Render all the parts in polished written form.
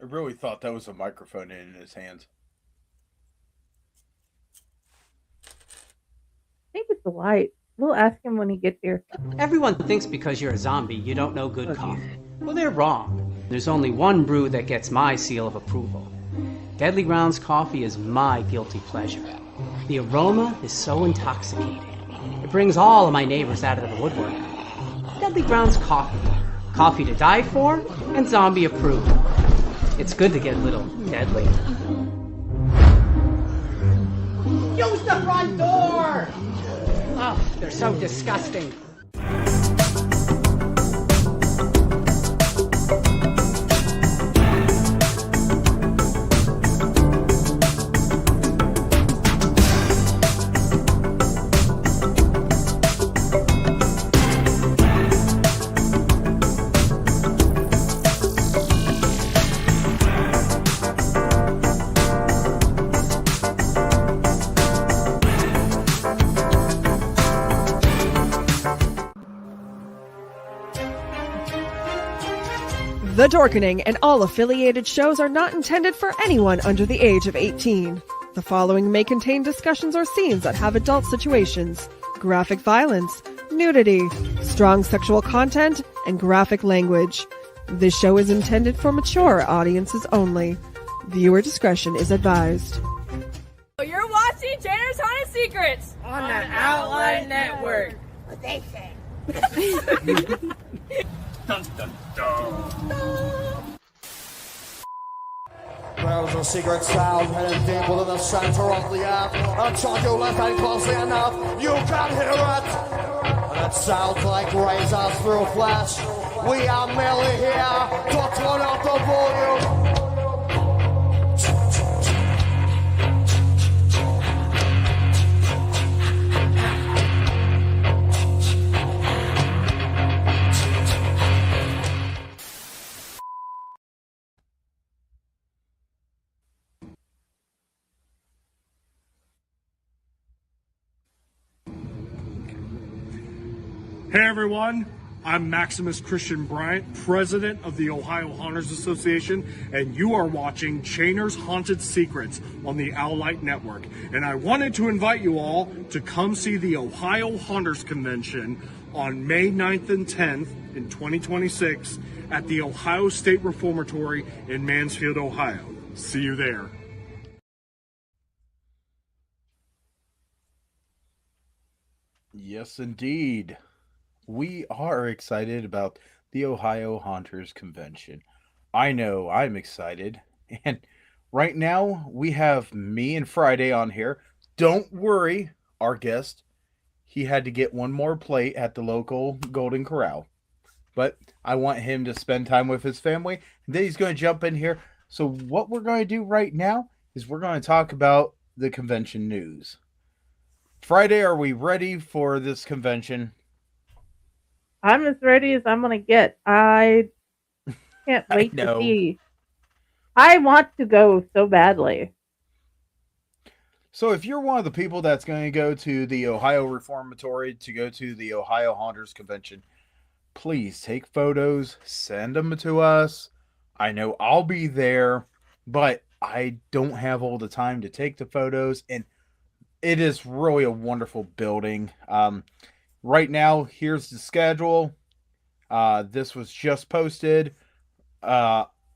I really thought that was a microphone in his hands. I think it's the light. We'll ask him when he gets here. Everyone thinks because you're a zombie, you don't know good coffee. Well, they're wrong. There's only one brew that gets my seal of approval. Deadly Grounds coffee is my guilty pleasure. The aroma is so intoxicating. It brings all of my neighbors out of the woodwork. Deadly Grounds coffee. Coffee to die for and zombie approved. It's good to get a little deadly. Use the front door! Oh, they're so disgusting. The Dorkening and all affiliated shows are not intended for anyone under the age of 18. The following may contain discussions or scenes that have adult situations, graphic violence, nudity, strong sexual content, and graphic language. This show is intended for mature audiences only. Viewer discretion is advised. You're watching Janner's Haunted Secrets on the Outline Network. What they say. Dun, dun, dun. There's a secret sound hidden deep within the center of the earth. Until you listen closely enough, you can hear it. And it sounds like razors through flesh. We are merely here to turn up the volume. Hey everyone, I'm Maximus Christian Bryant, President of the Ohio Haunters Association, and you are watching Chainer's Haunted Secrets on the Owlite Network. And I wanted to invite you all to come see the Ohio Haunters Convention on May 9th and 10th in 2026 at the Ohio State Reformatory in Mansfield, Ohio. See you there. Yes, indeed. We are excited about the Ohio Haunters Convention. I know I'm excited. And right now, we have me and Friday on here. Don't worry, our guest, he had to get one more plate at the local Golden Corral. But I want him to spend time with his family. And then he's going to jump in here. So what we're going to do right now is we're going to talk about the convention news. Friday, are we ready for this convention? I'm as ready as I'm gonna get. I can't wait to know. see. I want to go so badly. So if you're one of the people that's going to go to the Ohio Reformatory to go to the Ohio Haunters Convention, please take photos, send them to us. I know I'll be there, but I don't have all the time to take the photos, and it is really a wonderful building. Right now, here's the schedule. This was just posted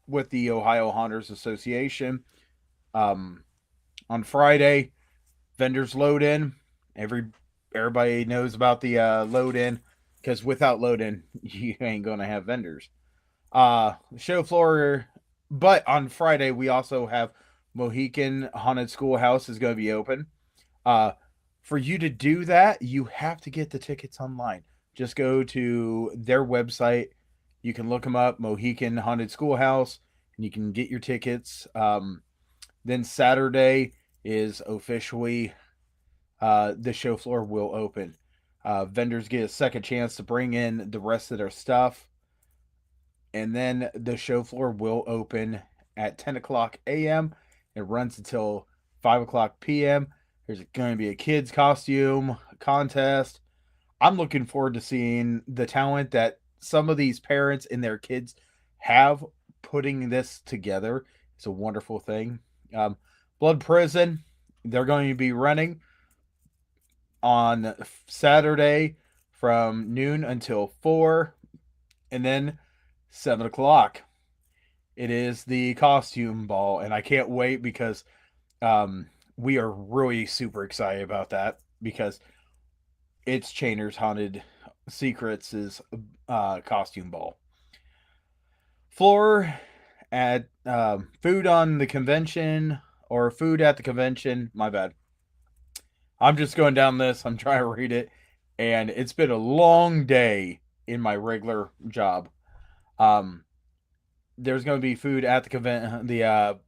with the Ohio Haunters Association. On Friday, vendors load in. Everybody knows about the load in, because without load in, you ain't gonna have vendors. Show floor, but on Friday we also have Mohican Haunted Schoolhouse is going to be open. For you to do that, you have to get the tickets online. Just go to their website. You can look them up, Mohican Haunted Schoolhouse, and you can get your tickets. Then Saturday is officially the show floor will open. Vendors get a second chance to bring in the rest of their stuff. And then the show floor will open at 10 o'clock a.m. It runs until 5 o'clock p.m. There's going to be a kids' costume contest. I'm looking forward to seeing the talent that some of these parents and their kids have putting this together is a wonderful thing. Blood Prison, they're going to be running on Saturday from noon until 4, and then 7 o'clock. It is the costume ball, and I can't wait because we are really super excited about that because it's Chainer's Haunted Secrets' costume ball. Floor at food on the convention or food at the convention. My bad. I'm just going down this. I'm trying to read it, and it's been a long day in my regular job. There's going to be food at the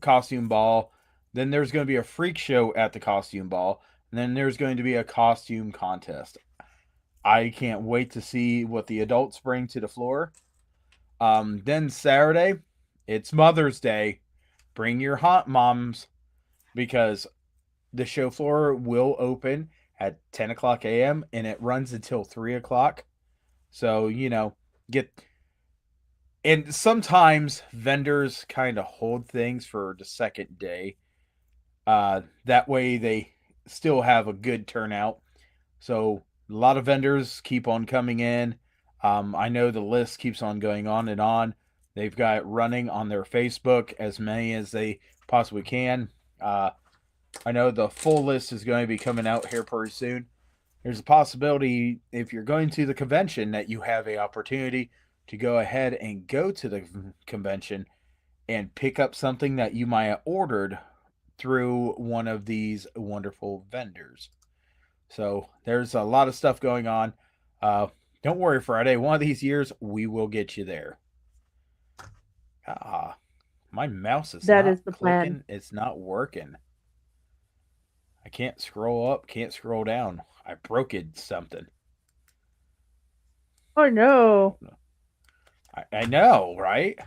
costume ball. Then there's going to be a freak show at the costume ball. And then there's going to be a costume contest. I can't wait to see what the adults bring to the floor. Then Saturday, it's Mother's Day. Bring your haunt moms because the show floor will open at 10 o'clock a.m. and it runs until 3 o'clock. So, get... And sometimes vendors kind of hold things for the second day. That way they still have a good turnout. So a lot of vendors keep on coming in. I know the list keeps on going on and on. They've got it running on their Facebook, as many as they possibly can. I know the full list is going to be coming out here pretty soon. There's a possibility, if you're going to the convention, that you have an opportunity to go ahead and go to the convention and pick up something that you might have ordered through one of these wonderful vendors. So there's a lot of stuff going on. Don't worry, Friday. One of these years, we will get you there. My mouse is That not is the clicking. plan. It's not working. I can't scroll up, can't scroll down. I broke it something. Oh no. I know, right?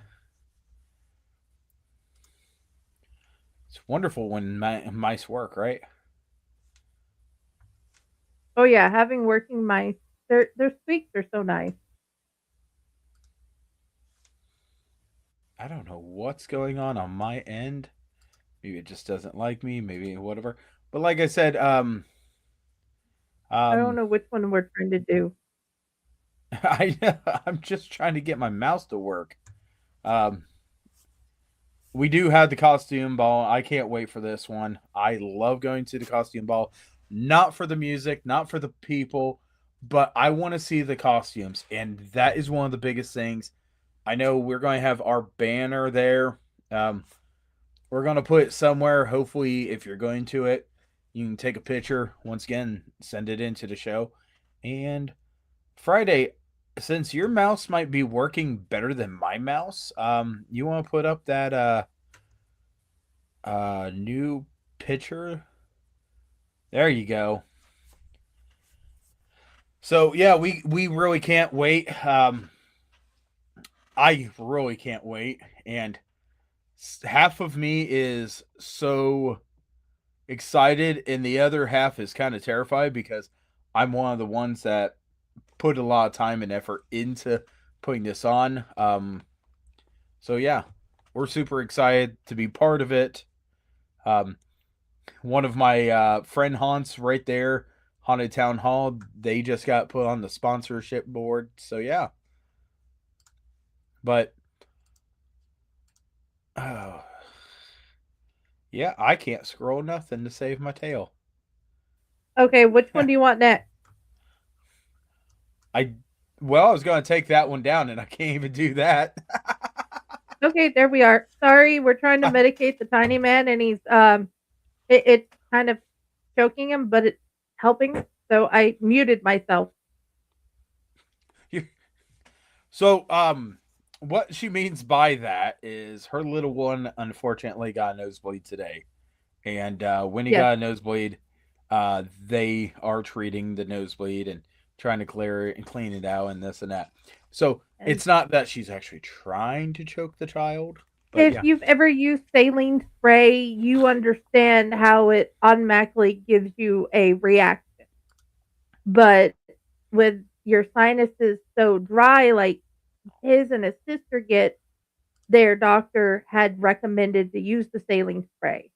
It's wonderful when mice work, right? Oh yeah, having working mice. Their squeaks are so nice. I don't know what's going on my end. Maybe it just doesn't like me. Maybe whatever. But like I said, I don't know which one we're trying to do. I'm just trying to get my mouse to work. We do have the costume ball. I can't wait for this one. I love going to the costume ball. Not for the music, not for the people, but I want to see the costumes. And that is one of the biggest things. I know we're going to have our banner there. We're going to put it somewhere. Hopefully, if you're going to it, you can take a picture. Once again, send it into the show. And Friday, since your mouse might be working better than my mouse, you want to put up that new picture? There you go. So yeah, we really can't wait. I really can't wait, and half of me is so excited, and the other half is kind of terrified because I'm one of the ones that put a lot of time and effort into putting this on. So yeah, we're super excited to be part of it. One of my friend haunts right there, Haunted Town Hall, they just got put on the sponsorship board. So yeah. But yeah, I can't scroll nothing to save my tail. Okay, which one do you want next? I was going to take that one down, and I can't even do that. Okay, there we are. Sorry, we're trying to medicate the tiny man, and he's it's kind of choking him, but it's helping. So I muted myself. So, what she means by that is her little one unfortunately got a nosebleed today, and when he Yes. got a nosebleed, they are treating the nosebleed and trying to clear it and clean it out and this and that. So And it's not that she's actually trying to choke the child, but if yeah. you've ever used saline spray, you understand how it automatically gives you a reaction. But with your sinuses so dry, like his and his sister get, their doctor had recommended to use the saline spray.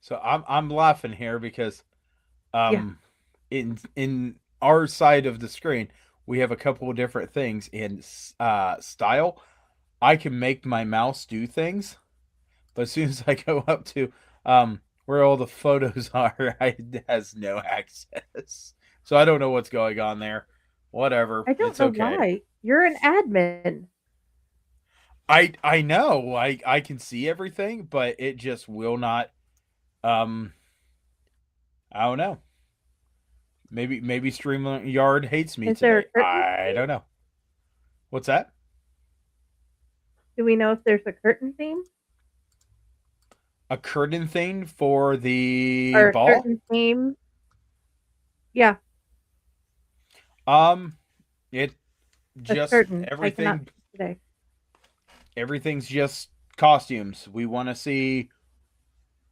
So I'm laughing here because Yeah. in our side of the screen we have a couple of different things in style. I can make my mouse do things, but as soon as I go up to where all the photos are, it has no access. So I don't know what's going on there. Whatever, I don't it's know okay. why. You're an admin. I know I can see everything, but it just will not. Um, I don't know. Maybe StreamYard hates me Is there a today. curtain I theme? don't know. What's that? Do we know if there's a curtain theme? A curtain thing for the Or a ball? curtain theme? Yeah, Um, it a just curtain. I cannot speak today. everything's just costumes. We want to see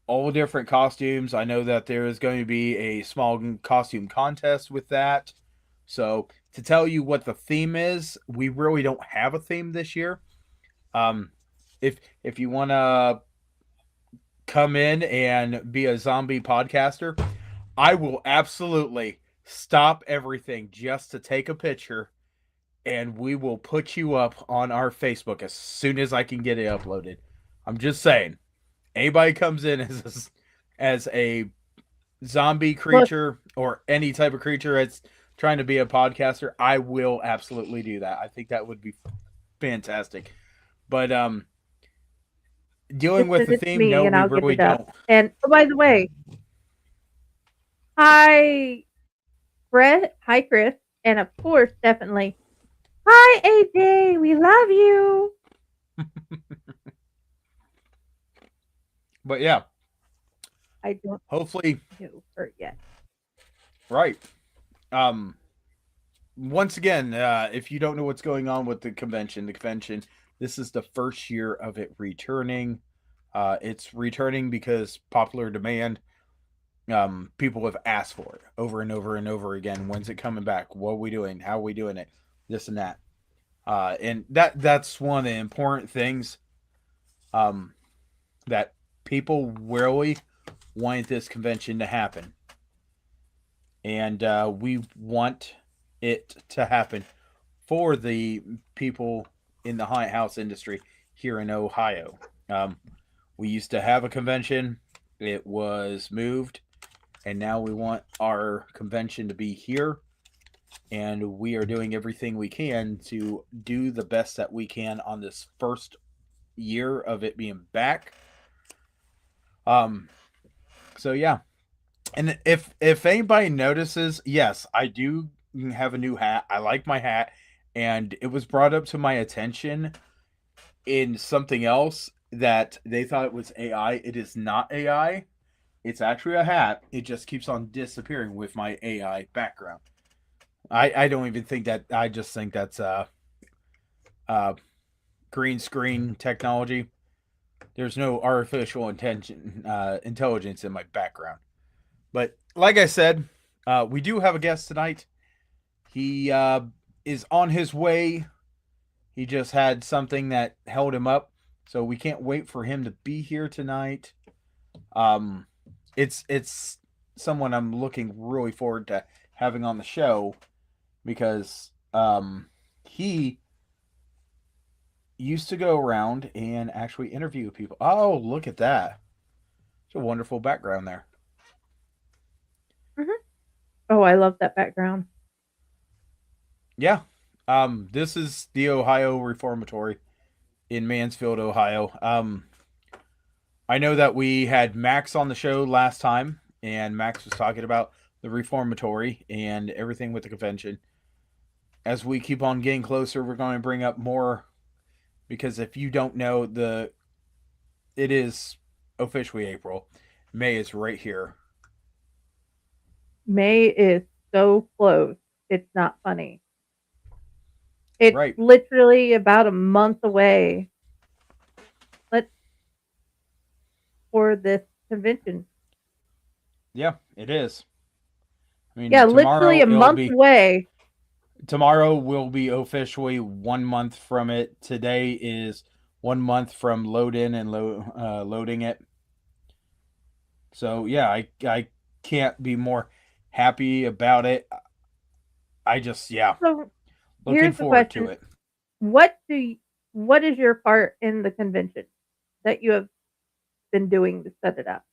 all different costumes. I know that there is going to be a small costume contest with that. So to tell you what the theme is, we really don't have a theme this year. Um, if you want to come in and be a zombie podcaster, I will absolutely stop everything just to take a picture, and we will put you up on our Facebook as soon as I can get it uploaded. I'm just saying, anybody comes in as a zombie Look, creature or any type of creature that's trying to be a podcaster, I will absolutely do that. I think that would be fantastic. But dealing just with send the it to theme, me no, and we I'll get really it up. don't. And oh, by the way, hi, Brett. Hi, Chris. And of course, definitely, hi, AJ. We love you. But yeah, I don't hopefully, know her yet. right. Um, Once again, if you don't know what's going on with the convention, this is the first year of it returning. It's returning because popular demand. People have asked for it over and over and over again. When's it coming back? What are we doing? How are we doing it? This and that. And that's one of the important things um, that people really wanted this convention to happen. And we want it to happen for the people in the haunted house industry here in Ohio. We used to have a convention, it was moved, and now we want our convention to be here. And we are doing everything we can to do the best that we can on this first year of it being back. Um, so yeah, and if anybody notices, yes, I do have a new hat. I like my hat, and it was brought up to my attention in something else that they thought it was AI. It is not AI. It's actually a hat. It just keeps on disappearing with my AI background. I don't even think that. I just think that's uh green screen technology. There's no artificial intelligence in my background. But like I said, we do have a guest tonight. He is on his way. He just had something that held him up, so we can't wait for him to be here tonight. Um, it's someone I'm looking really forward to having on the show because he used to go around and actually interview people. Oh, look at that! It's a wonderful background there. Hmm. Oh, I love that background. Yeah. This is the Ohio Reformatory in Mansfield, Ohio. I know that we had Max on the show last time, and Max was talking about the Reformatory and everything with the convention. As we keep on getting closer, we're going to bring up more because if you don't know, it is officially April. May is right here. May is so close. It's not funny. It's Right. literally about a month away. Let's for this convention. Yeah, it is. I mean, Yeah, literally tomorrow a it'll month be away. tomorrow will be officially 1 month from it. Today is 1 month from loading it. So yeah, I can't be more happy about it. I just So looking here's the forward to question: it. What do you, what is your part in the convention that you have been doing to set it up?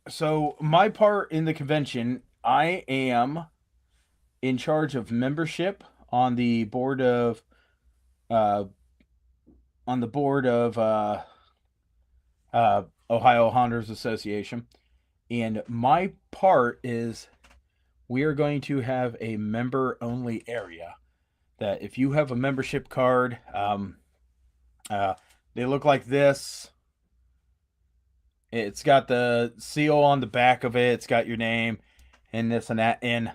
So my part in the convention, I am in charge of membership on the board of uh, Ohio Haunters Association, and my part is we are going to have a member only area. That if you have a membership card, uh, they look like this. It's got the seal on the back of it. It's got your name and this and that. And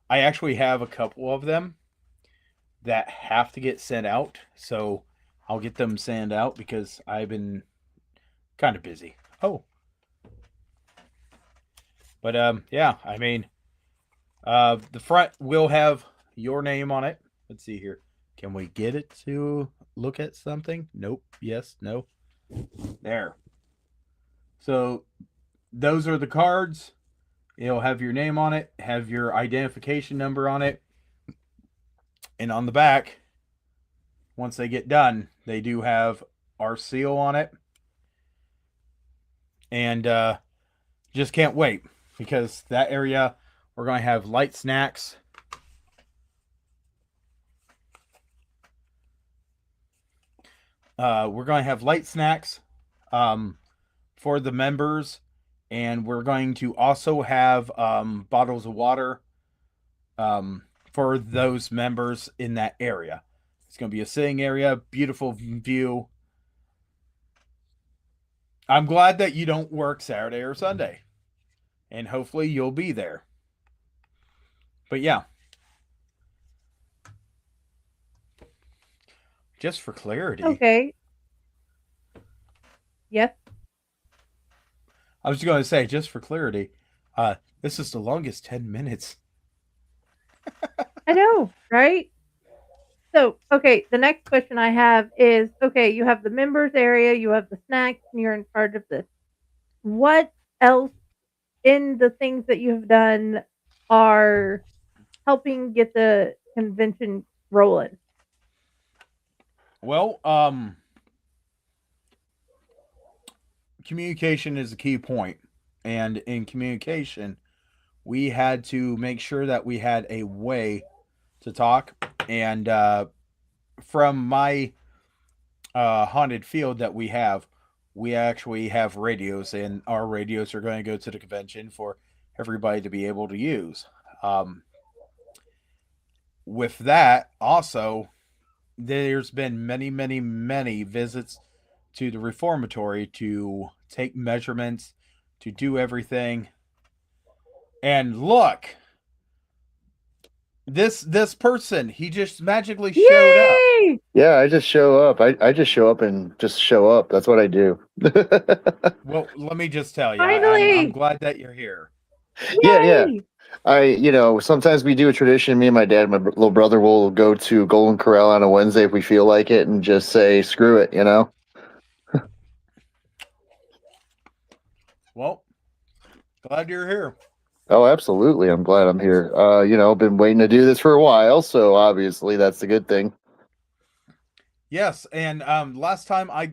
I actually have a couple of them that have to get sent out. So I'll get them sent out because I've been kind of busy. Oh. But yeah, I mean, the front will have your name on it. Let's see here. Can we get it to look at something? Nope. Yes. No. There. So those are the cards. It'll have your name on it, have your identification number on it. And on the back, once they get done, they do have our seal on it. And just can't wait because that area, we're going to have light snacks. We're going to have light snacks for the members. And we're going to also have bottles of water for those members in that area. It's going to be a sitting area, beautiful view. I'm glad that you don't work Saturday or Sunday. And hopefully you'll be there. But yeah. Just for clarity. Okay. Yes. I was going to say, just for clarity, this is the longest 10 minutes. I know, right? So, okay, the next question I have is, okay, you have the members area, you have the snacks, and you're in charge of this. What else in the things that you have done are helping get the convention rolling? Well, communication is a key point. And in communication, we had to make sure that we had a way to talk. And from my haunted field that we actually have radios, and our radios are going to go to the convention for everybody to be able to use. With that, also, there's been many, many, many visits to the reformatory to take measurements, to do everything. And look, this person, he just magically showed up. Yay! Yeah, I just show up. I just show up and just show up. That's what I do. Well, let me just tell you, Finally! I'm glad that you're here. Yeah, yeah. Yay! Sometimes we do a tradition. Me and my dad, and my little brother will go to Golden Corral on a Wednesday if we feel like it and just say, screw it, Well, glad you're here. Oh, absolutely. I'm glad I'm here. Been waiting to do this for a while, so obviously that's the good thing. Yes, and last time I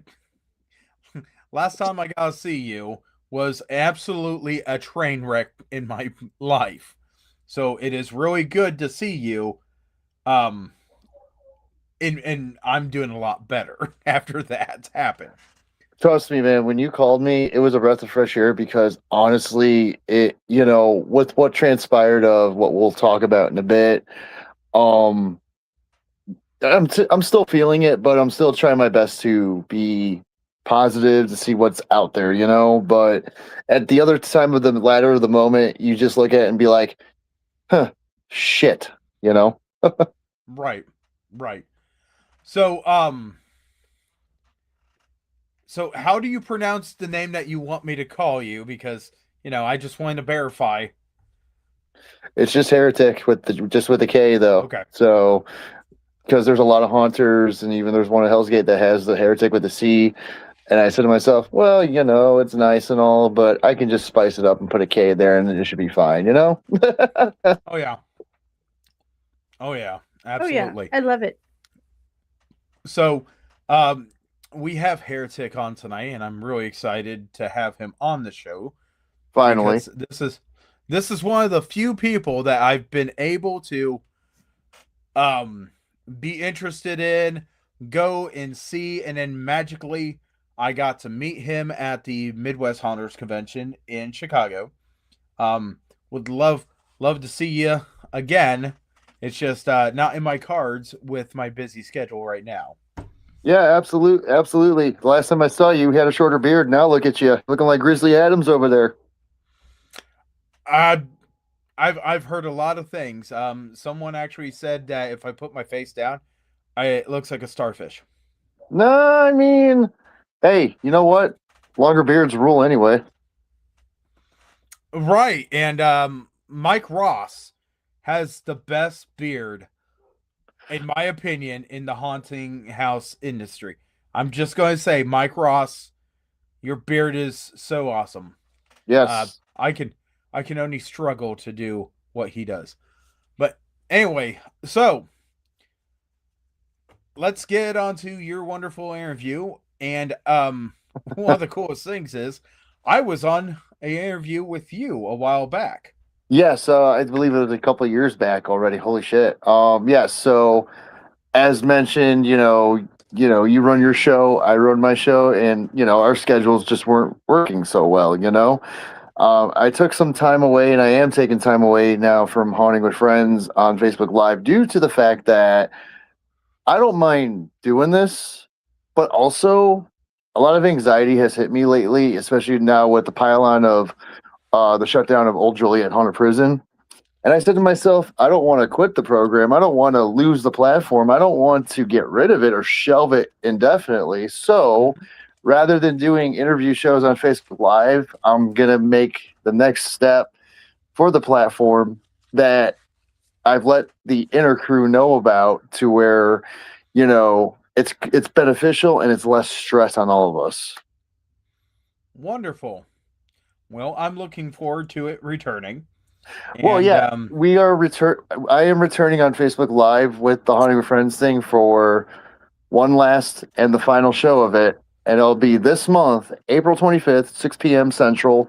got to see you was absolutely a train wreck in my life. So it is really good to see you. And I'm doing a lot better after that's happened. Trust me, man, when you called me, it was a breath of fresh air because honestly, with what transpired of what we'll talk about in a bit, I'm still feeling it, but I'm still trying my best to be positive to see what's out there, but at the other time of the ladder of the moment, you just look at it and be like, huh, shit, Right. So how do you pronounce the name that you want me to call you? Because, I just wanted to verify. It's just Heretik with the K though. Okay. So because there's a lot of haunters, and even there's one at Hell's Gate that has the Heretik with the C. And I said to myself, well, it's nice and all, but I can just spice it up and put a K there, and it should be fine, Oh yeah. Oh yeah. Oh yeah, Absolutely. I love it. So, we have Heretic on tonight, and I'm really excited to have him on the show. Finally. Because this is one of the few people that I've been able to be interested in, go and see, and then magically I got to meet him at the Midwest Haunters convention in Chicago. Would love to see you again. It's just not in my cards with my busy schedule right now. Yeah, absolutely. The last time I saw you, you had a shorter beard. Now look at you, looking like Grizzly Adams over there. I've heard a lot of things. Someone actually said that if I put my face down, it looks like a starfish. No, I mean, hey, you know what? Longer beards rule anyway. Right, and Mike Ross has the best beard, in my opinion, in the haunting house industry. I'm just going to say, Mike Ross, your beard is so awesome. Yes. I can only struggle to do what he does. But anyway, so let's get on to your wonderful interview. And one of the coolest things is I was on an interview with you a while back. Yes, I believe it was a couple of years back already. Holy shit. Yes, so as mentioned, you run your show, I run my show, and our schedules just weren't working so well. I took some time away, and I am taking time away now from Haunting with Friends on Facebook Live due to the fact that I don't mind doing this, but also a lot of anxiety has hit me lately, especially now with the pylon of the shutdown of Old Joliet Haunted Prison. And I said to myself, I don't want to quit the program. I don't want to lose the platform. I don't want to get rid of it or shelve it indefinitely. So rather than doing interview shows on Facebook Live, I'm going to make the next step for the platform that I've let the inner crew know about, to where, it's beneficial and it's less stress on all of us. Wonderful. Well, I'm looking forward to it returning. Well, And, yeah, we are I am returning on Facebook Live with the Haunting with Friends thing for one last and the final show of it, it'll be this month, April 25th, 6 p.m. Central.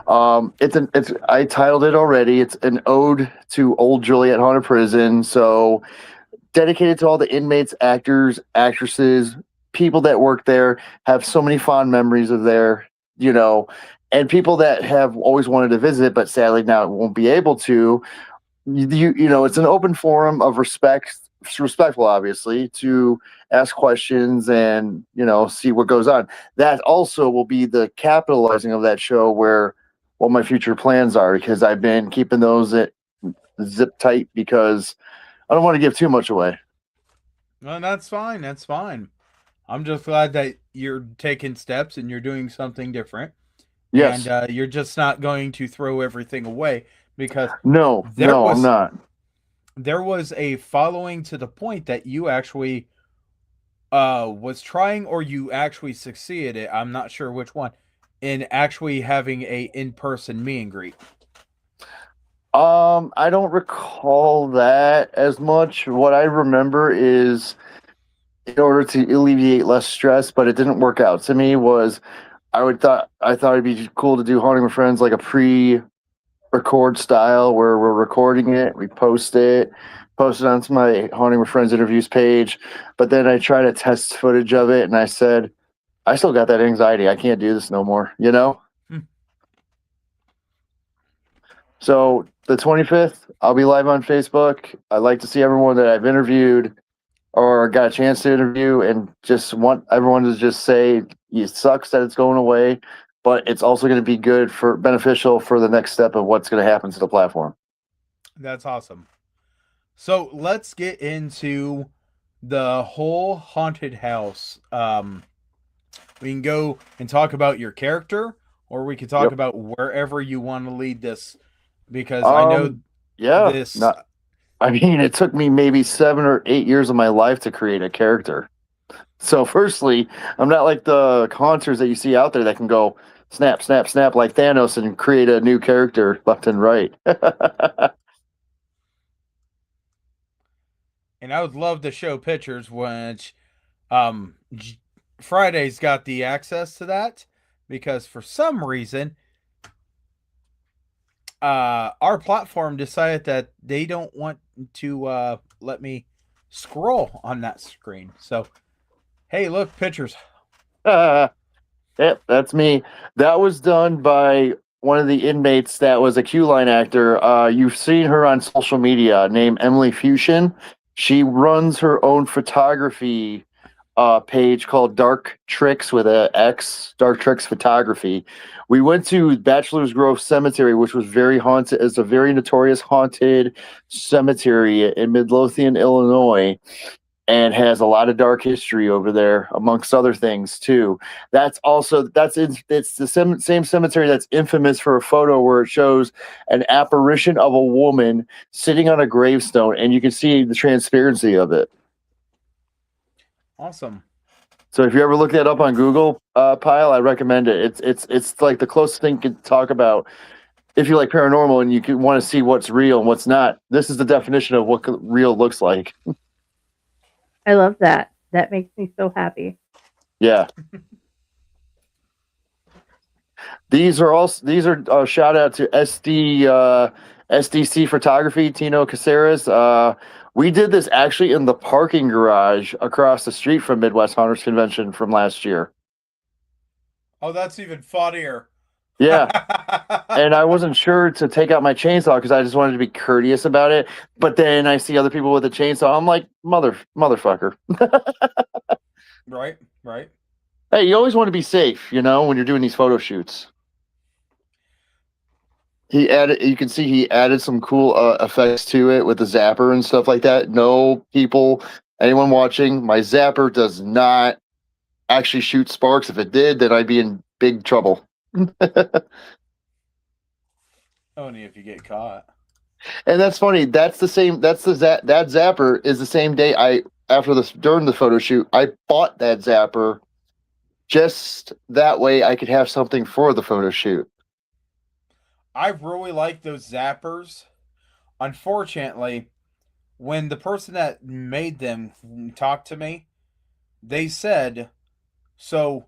I titled it already. It's an ode to Old Joliet Haunted Prison, so dedicated to all the inmates, actors, actresses, people that work there, have so many fond memories of there, and people that have always wanted to visit, but sadly now won't be able to. It's an open forum of respectful, obviously, to ask questions and, see what goes on. That also will be the capitalizing of that show, where what my future plans are, because I've been keeping those at zip tight because I don't want to give too much away. well, that's fine. That's fine. I'm just glad that you're taking steps and you're doing something different. Yes. And you're just not going to throw everything away, because No, I'm not. There was a following to the point that you actually was trying, or you actually succeeded, I'm not sure which one, in actually having a in-person meet and greet. I don't recall that as much. What I remember is, in order to alleviate less stress, but it didn't work out to me, was I thought it'd be cool to do Haunting with Friends, like a pre-record style, where we're recording it, we post it onto my Haunting with Friends interviews page. But then I tried to test footage of it, and I said, I still got that anxiety. I can't do this no more, So the 25th, I'll be live on Facebook. I'd like to see everyone that I've interviewed or got a chance to interview, and just want everyone to just say it sucks that it's going away, but it's also going to be beneficial for the next step of what's going to happen to the platform. That's awesome. So let's get into the whole haunted house. We can go and talk about your character, or we could talk about wherever you want to lead this, because I know Yeah. this. I mean, it took me maybe 7 or 8 years of my life to create a character. So, firstly, I'm not like the haunters that you see out there that can go snap, snap, snap like Thanos and create a new character left and right. And I would love to show pictures, which Friday's got the access to that because for some reason our platform decided that they don't want to let me scroll on that screen. So, hey, look, pictures. Yep, that's me. That was done by one of the inmates that was a Q line actor. You've seen her on social media named Emily Fusion. She runs her own photography page called Dark Tricks with a X, Dark Tricks Photography. We went to Bachelor's Grove Cemetery, which was very haunted. It's a very notorious haunted cemetery in Midlothian, Illinois, and has a lot of dark history over there, amongst other things too. It's the same cemetery that's infamous for a photo where it shows an apparition of a woman sitting on a gravestone, and you can see the transparency of it. Awesome. So if you ever look that up on Google, Pile, I recommend it. It's like the closest thing you can talk about if you like paranormal and you can want to see what's real and what's not. This is the definition of what real looks like. I love that. That makes me so happy. Yeah. These are shout out to SDC Photography, Tino Caceres. We did this actually in the parking garage across the street from Midwest Hunters Convention from last year. Oh, that's even funnier. Yeah. And I wasn't sure to take out my chainsaw because I just wanted to be courteous about it. But then I see other people with a chainsaw. I'm like, motherfucker. Right. Hey, you always want to be safe, when you're doing these photo shoots. You can see he added some cool effects to it with the zapper and stuff like that. No people, anyone watching, my zapper does not actually shoot sparks. If it did, then I'd be in big trouble. Only if you get caught. And that's funny. That zapper is the same day during the photo shoot, I bought that zapper just that way I could have something for the photo shoot. I really like those zappers. Unfortunately, when the person that made them talked to me, they said, so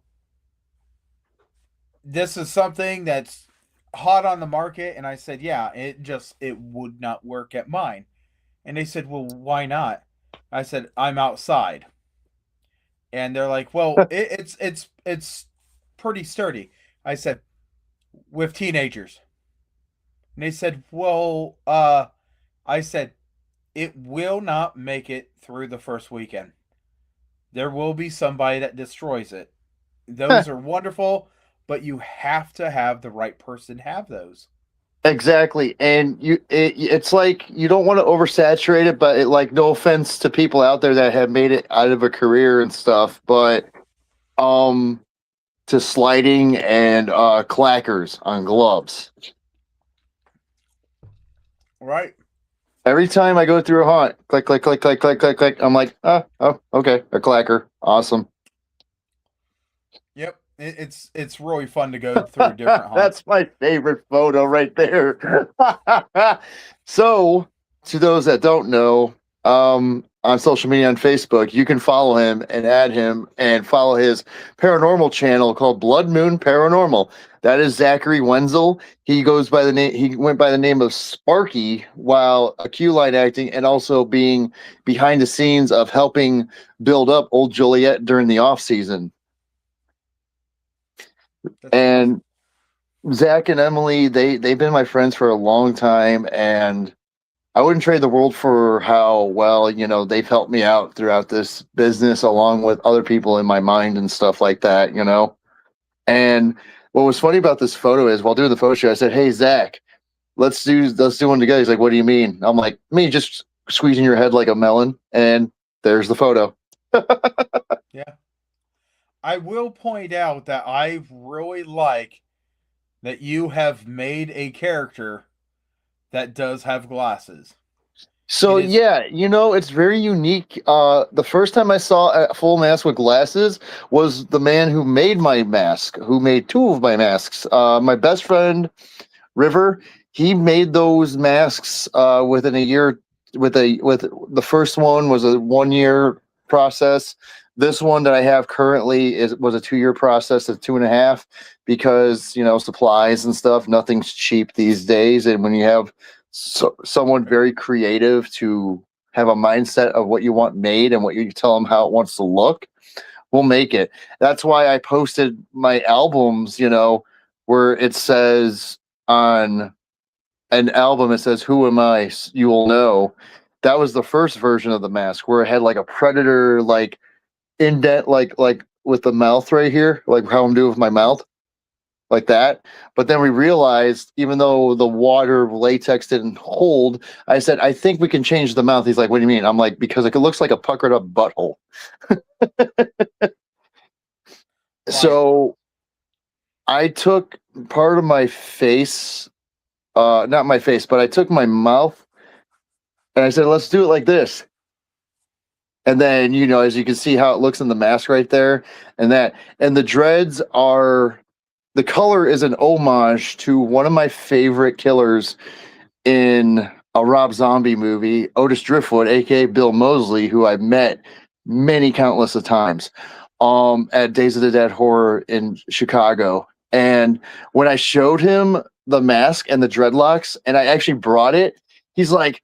this is something that's hot on the market. And I said, yeah, it would not work at mine. And they said, well, why not? I said, I'm outside. And they're like, well, it's pretty sturdy. I said, with teenagers. And they said, well, I said, it will not make it through the first weekend. There will be somebody that destroys it. Those are wonderful, but you have to have the right person have those. Exactly. And it's like you don't want to oversaturate it, but no offense to people out there that have made it out of a career and stuff, but to sliding and clackers on gloves. Right. Every time I go through a haunt, click, click, click, click, click, click, click. I'm like, oh, okay, a clacker, awesome. Yep, it's really fun to go through different haunts. That's my favorite photo right there. So, to those that don't know, on social media on Facebook, you can follow him and add him and follow his paranormal channel called Blood Moon Paranormal. That is Zachary Wenzel. He went by the name of Sparky while a Q line acting and also being behind the scenes of helping build up Old Joliet during the off season. And Zach and Emily, they've been my friends for a long time, and I wouldn't trade the world for how well, they've helped me out throughout this business along with other people in my mind and stuff like that, And what was funny about this photo is while doing the photo shoot, I said, hey, Zach, let's do one together. He's like, what do you mean? I'm like, me just squeezing your head like a melon. And there's the photo. Yeah. I will point out that I really like that you have made a character that does have glasses. So It is- yeah, it's very unique. The first time I saw a full mask with glasses was the man who made my mask, who made two of my masks. My best friend River, he made those masks within a year. With the first one was a 1 year process. This one that I have currently was a 2 year process of 2.5, because supplies and stuff. Nothing's cheap these days, and when you have someone very creative to have a mindset of what you want made and what you tell them how it wants to look, we'll make it. That's why I posted my albums, where it says on an album, it says, "Who am I? You will know." That was the first version of the mask, where it had like a predator, like indent, like with the mouth right here, like how I'm doing with my mouth, like that. But then we realized, even though the water latex didn't hold, I said, "I think we can change the mouth." He's like, "What do you mean?" I'm like, "Because it looks like a puckered up butthole." So I took part of my face, not my face, but I took my mouth, and I said, "Let's do it like this." And then, as you can see how it looks in the mask right there, and the dreads the color is an homage to one of my favorite killers in a Rob Zombie movie, Otis Driftwood, aka Bill Moseley, who I've met many countless of times at Days of the Dead Horror in Chicago. And when I showed him the mask and the dreadlocks, and I actually brought it, he's like,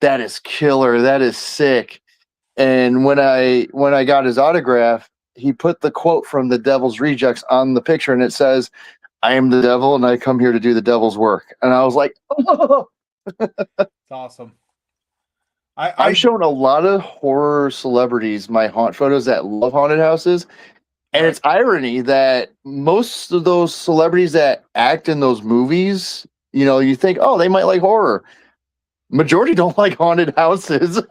"That is killer. That is sick." And when I got his autograph, he put the quote from The Devil's Rejects on the picture, and it says, "I am the devil, and I come here to do the devil's work." And I was like, "Oh." It's awesome. I've shown a lot of horror celebrities my haunt photos that love haunted houses. And it's irony that most of those celebrities that act in those movies, you think, oh, they might like horror. Majority don't like haunted houses.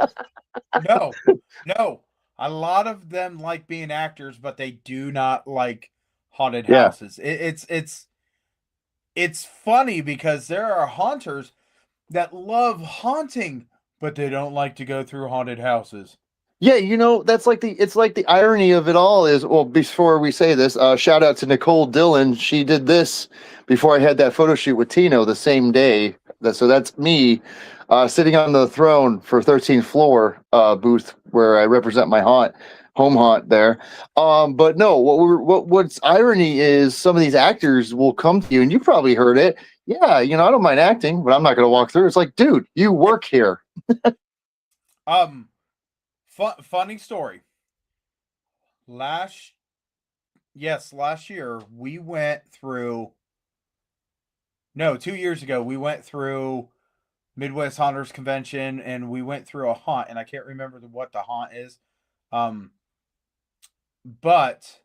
No. A lot of them like being actors, but they do not like haunted houses. It's funny because there are haunters that love haunting, but they don't like to go through haunted houses. Yeah, that's it's like the irony of it all is, well, before we say this, shout out to Nicole Dillon. She did this before I had that photo shoot with Tino the same day. So that's me sitting on the throne for 13th floor booth where I represent my home haunt there. But no, what's irony is some of these actors will come to you, and you probably heard it. Yeah, I don't mind acting, but I'm not going to walk through. It's like, dude, you work here. Funny story. Last year we went through. No, 2 years ago we went through Midwest Haunters Convention, and we went through a haunt, and I can't remember what the haunt is. But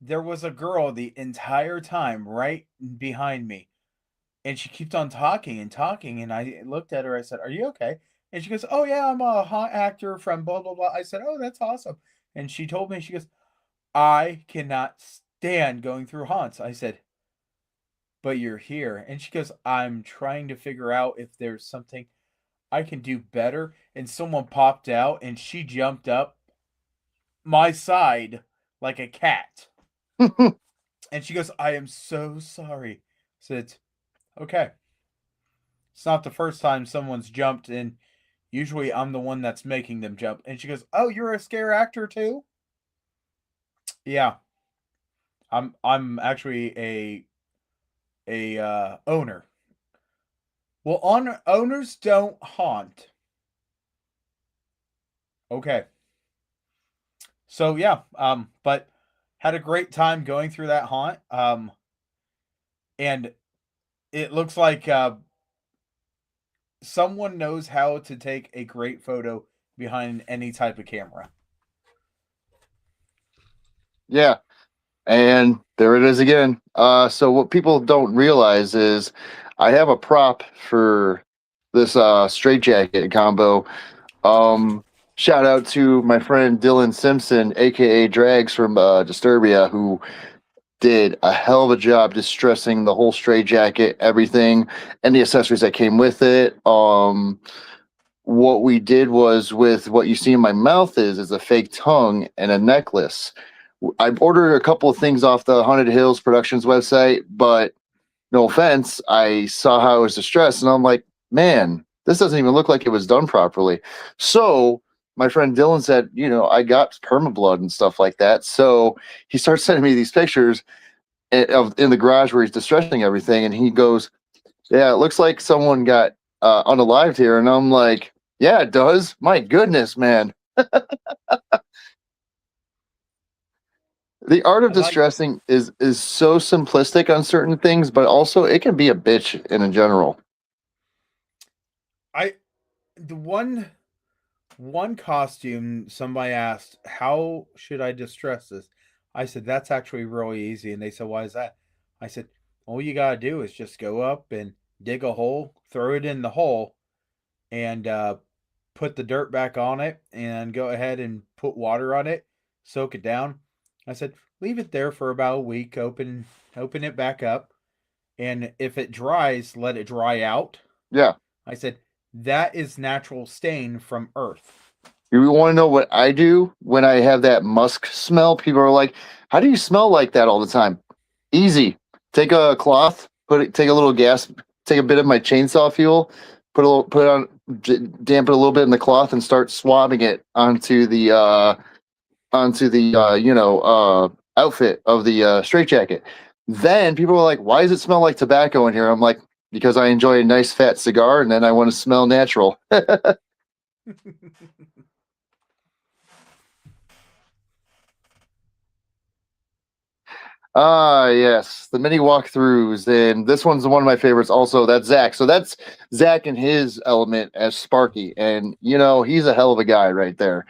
there was a girl the entire time right behind me, and she kept on talking and talking, and I looked at her. I said, "Are you okay?" And she goes, "Oh yeah, I'm a haunt actor from blah blah blah." I said, "Oh, that's awesome." And she told me, she goes, "I cannot stand going through haunts." I said, "But you're here." And she goes, "I'm trying to figure out if there's something I can do better." And someone popped out, and she jumped up my side like a cat. And she goes, "I am so sorry." I said, "Okay." It's not the first time someone's jumped, and usually I'm the one that's making them jump. And she goes, "Oh, you're a scare actor too?" Yeah. I'm actually a owner. Well, owners don't haunt. Okay. So yeah, but had a great time going through that haunt. And it looks like someone knows how to take a great photo behind any type of camera. Yeah. And there it is again. So what people don't realize is I have a prop for this straitjacket combo. Shout out to my friend Dylan Simpson, aka Drags from Disturbia, who did a hell of a job distressing the whole straitjacket, everything, and the accessories that came with it. What we did was with what you see in my mouth is a fake tongue and a necklace. I ordered a couple of things off the Haunted Hills Productions website, but no offense, I saw how it was distressed, and I'm like, man, this doesn't even look like it was done properly. So my friend Dylan said, I got permablood and stuff like that. So he starts sending me these pictures in the garage where he's distressing everything, and he goes, "Yeah, it looks like someone got unalived here." And I'm like, "Yeah, it does. My goodness, man." The art of distressing is so simplistic on certain things, but also it can be a bitch in general. The one costume somebody asked, how should I distress this? I said, that's actually really easy. And they said, why is that? I said, all you gotta do is just go up and dig a hole, throw it in the hole, and put the dirt back on it, and go ahead and put water on it, soak it down. I said, leave it there for about a week, open it back up, and if it dries, let it dry out. Yeah. I said, that is natural stain from earth. You want to know what I do when I have that musk smell? People are like, how do you smell like that all the time? Easy. Take a cloth, take a little gas, take a bit of my chainsaw fuel, put it on, damp it a little bit in the cloth, and start swabbing it onto the outfit of the straitjacket. Then people are like, why does it smell like tobacco in here? I'm like, because I enjoy a nice fat cigar, and then I want to smell natural. Yes, the mini walkthroughs, and this one's one of my favorites. Also, that's Zach. So that's Zach and his element as Sparky, and he's a hell of a guy right there.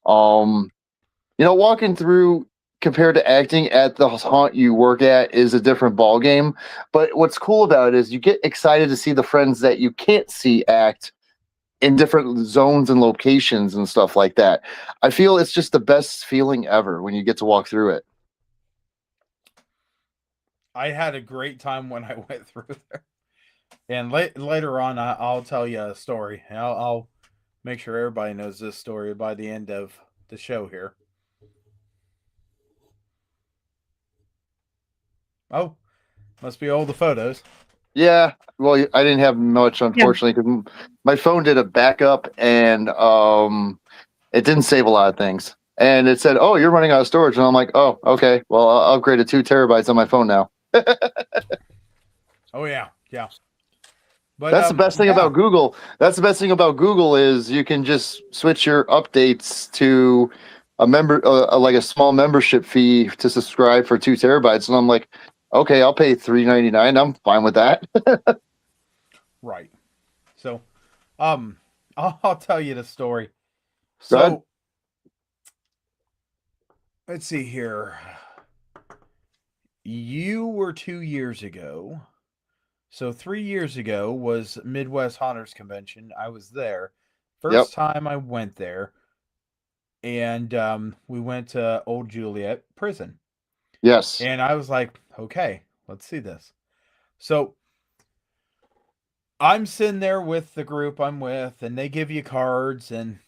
Walking through compared to acting at the haunt you work at is a different ball game. But what's cool about it is you get excited to see the friends that you can't see act in different zones and locations and stuff like that. I feel it's just the best feeling ever when you get to walk through it. I had a great time when I went through there. And later on, I'll tell you a story. I'll make sure everybody knows this story by the end of the show here. Oh, must be all the photos. Yeah, well, I didn't have much, unfortunately, because my phone did a backup, and it didn't save a lot of things. And it said, "Oh, you're running out of storage," and I'm like, "Oh, okay. Well, I'll upgrade to 2 terabytes on my phone now." Oh yeah. But that's the best thing about Google. That's the best thing about Google is you can just switch your updates to a member, like a small membership fee to subscribe for 2 terabytes. And I'm like, okay, I'll pay $3.99. I'm fine with that. Right. So, I'll tell you the story. So, let's see here. You were 2 years ago. So 3 years ago was Midwest Haunters Convention. I was there. First time I went there. And we went to Old Joliet Prison. Yes. And I was like, okay, let's see this. So I'm sitting there with the group I'm with, and they give you cards, and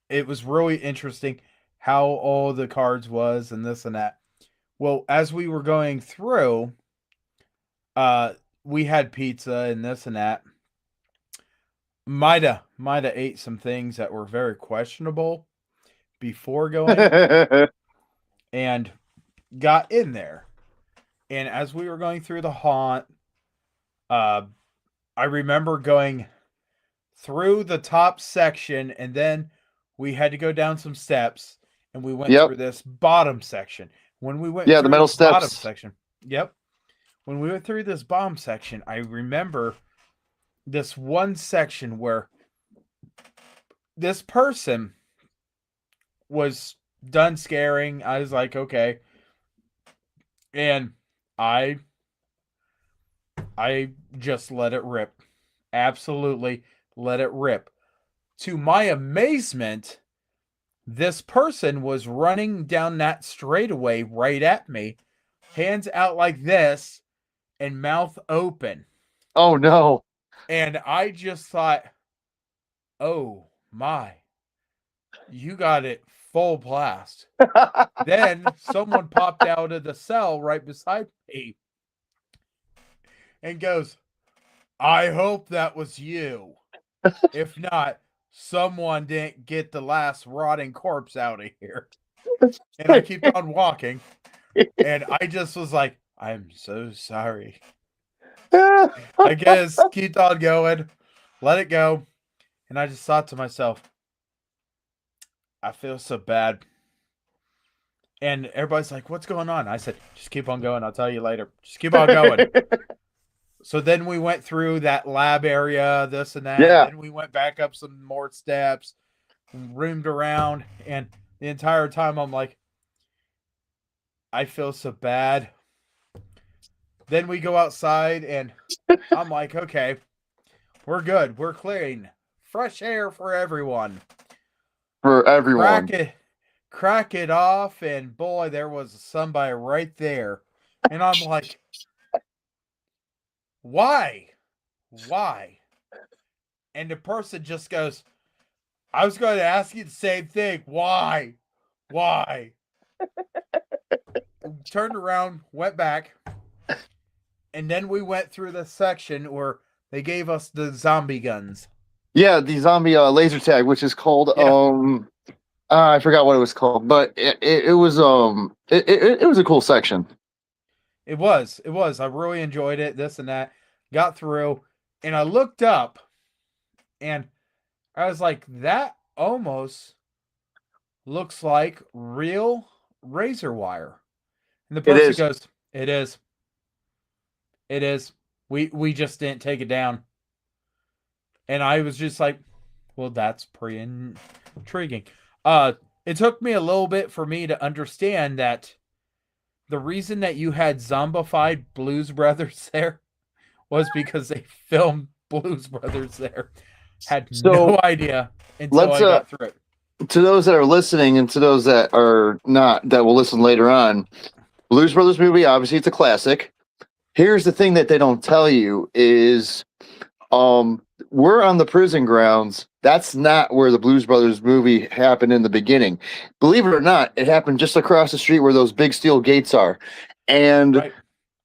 it was really interesting how all the cards was and this and that. Well, as we were going through, we had pizza and this and that. Might have ate some things that were very questionable before going and got in there. And as we were going through the haunt, I remember going through the top section, and then we had to go down some steps, and we went through this bottom section. When we went through the metal steps. Bottom section, when we went through this bottom section, I remember this one section where this person was done scaring. I was like, okay. And I just let it rip. Absolutely let it rip. To my amazement, This person was running down that straightaway right at me, hands out like this, and mouth open. Oh no. And I just thought, oh my, you got it full blast. Then someone popped out of the cell right beside me and goes, I hope that was you. If not, someone didn't get the last rotting corpse out of here. And I keep on walking. And I just was like, I'm so sorry. I guess keep on going. Let it go. And I just thought to myself, I feel so bad. And everybody's like, what's going on? I said, just keep on going. I'll tell you later. Just keep on going. So then we went through that lab area, this and that. Yeah. And then we went back up some more steps, roomed around. And the entire time I'm like, I feel so bad. Then we go outside and I'm like, okay, we're good. We're clean. Fresh air for everyone. For everyone. Crack it off, and boy, there was somebody right there. And I'm like, why? And the person just goes, I was going to ask you the same thing. Why? Turned around, went back, and then we went through the section where they gave us the zombie guns. Yeah, the zombie laser tag, which is called I forgot what it was called, but it was it was a cool section. It was. I really enjoyed it. This and that. Got through, and I looked up, and I was like, that almost looks like real razor wire. And the person goes, It is. We just didn't take it down. And I was just like, well, that's pretty intriguing. It took me a little bit for me to understand that the reason that you had zombified Blues Brothers there was because they filmed Blues Brothers there. Had no idea until I got through it. To those that are listening and to those that are not, that will listen later on, Blues Brothers movie, obviously it's a classic. Here's the thing that they don't tell you is we're on the prison grounds. That's not where the Blues Brothers movie happened in the beginning. Believe it or not, it happened just across the street where those big steel gates are. And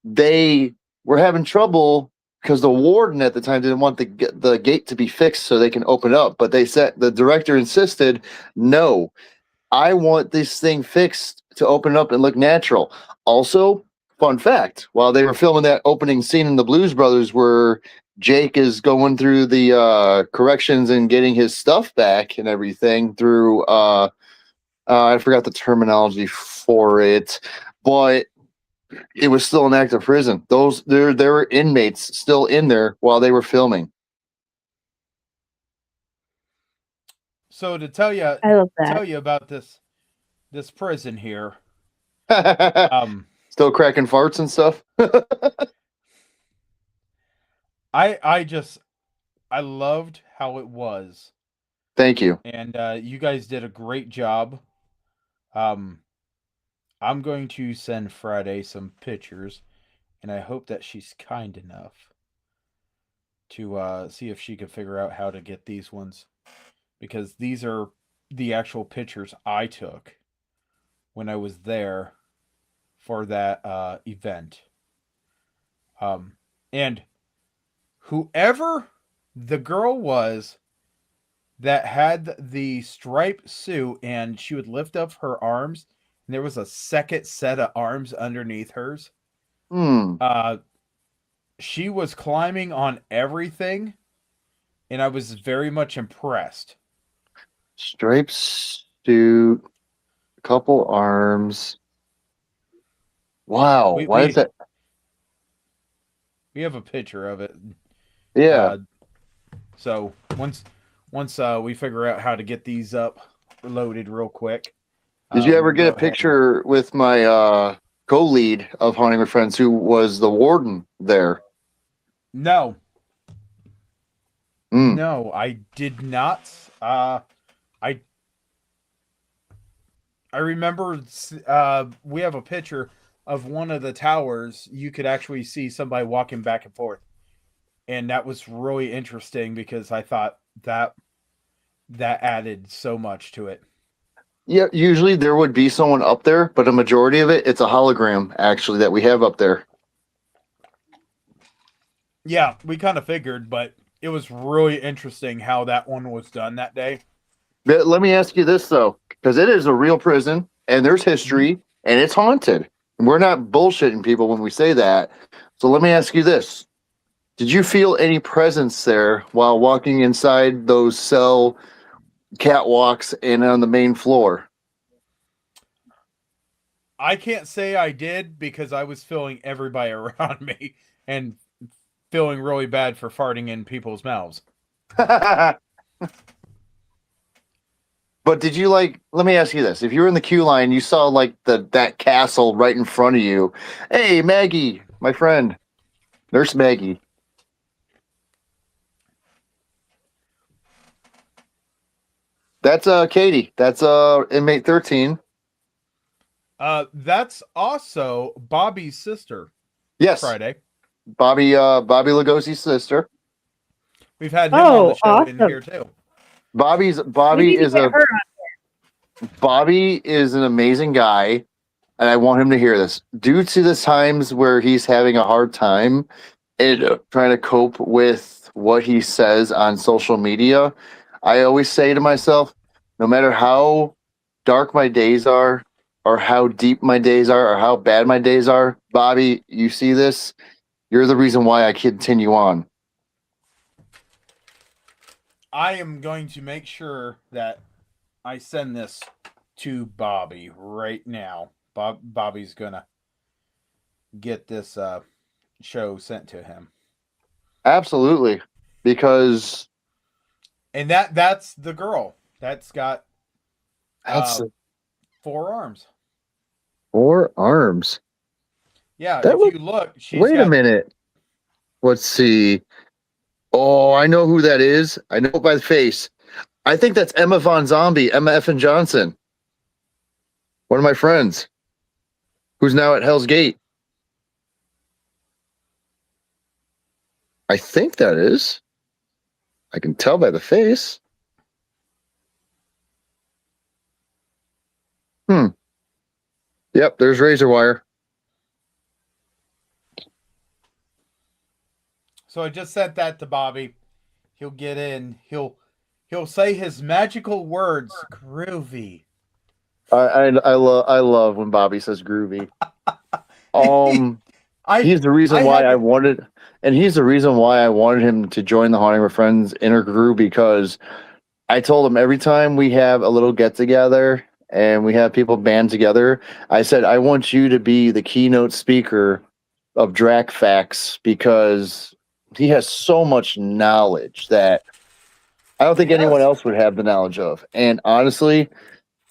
they were having trouble because the warden at the time didn't want the gate to be fixed so they can open up. But they said, the director insisted, no, I want this thing fixed to open up and look natural. Also, fun fact, while they were filming that opening scene in the Blues Brothers where Jake is going through the corrections and getting his stuff back and everything through, I forgot the terminology for it, but it was still an active prison. There were inmates still in there while they were filming. So to tell you, I love that. tell you about this prison here. Still cracking farts and stuff. I loved how it was. Thank you. And you guys did a great job. I'm going to send Friday some pictures, and I hope that she's kind enough to see if she can figure out how to get these ones, because these are the actual pictures I took when I was there for that event. And whoever the girl was that had the striped suit and she would lift up her arms and there was a second set of arms underneath hers. She was climbing on everything and I was very much impressed. Striped suit, couple arms. Wow. Why is that? We have a picture of it. Yeah. So once we figure out how to get these up loaded real quick. Did you ever get a picture with my co-lead of Haunting with Friends who was the warden there? No. No, I did not. I remember we have a picture of one of the towers. You could actually see somebody walking back and forth, and that was really interesting because I thought that added so much to it. Yeah, usually there would be someone up there, but a majority of it, it's a hologram actually that we have up there. Yeah, we kind of figured, but it was really interesting how that one was done that day. But let me ask you this though, because it is a real prison and there's history and it's haunted. And we're not bullshitting people when we say that. So let me ask you this. Did you feel any presence there while walking inside those cell catwalks and on the main floor? I can't say I did because I was feeling everybody around me and feeling really bad for farting in people's mouths. But did you like? Let me ask you this: if you were in the queue line, you saw like that castle right in front of you. Hey, Maggie, my friend, Nurse Maggie. That's Katie. That's inmate 13. That's also Bobby's sister. Yes, Friday. Bobby Lugosi's sister. We've had him on the show awesome. in here too. Bobby is an amazing guy, and I want him to hear this. Due to the times where he's having a hard time and trying to cope with what he says on social media, I always say to myself, no matter how dark my days are, or how deep my days are, or how bad my days are, Bobby, you see this? You're the reason why I continue on. I am going to make sure that I send this to Bobby right now. Bobby's gonna get this show sent to him. Absolutely, because and that's the girl that's got that's 4 arms. 4 arms. Yeah, that if was, you look, wait a minute. Let's see. Oh, I know who that is. I know it by the face. I think that's Emma Von Zombie, Emma Effin Johnson. One of my friends, who's now at Hell's Gate. I think that is. I can tell by the face. Yep, there's razor wire. So I just sent that to Bobby. He'll get in. He'll say his magical words, groovy. I love when Bobby says groovy. He's the reason why I wanted, and he's the reason why I wanted him to join the Haunting with Friends inner group, because I told him every time we have a little get together and we have people band together, I said, I want you to be the keynote speaker of Drac Facts, because he has so much knowledge that I don't think anyone else would have the knowledge of. And honestly,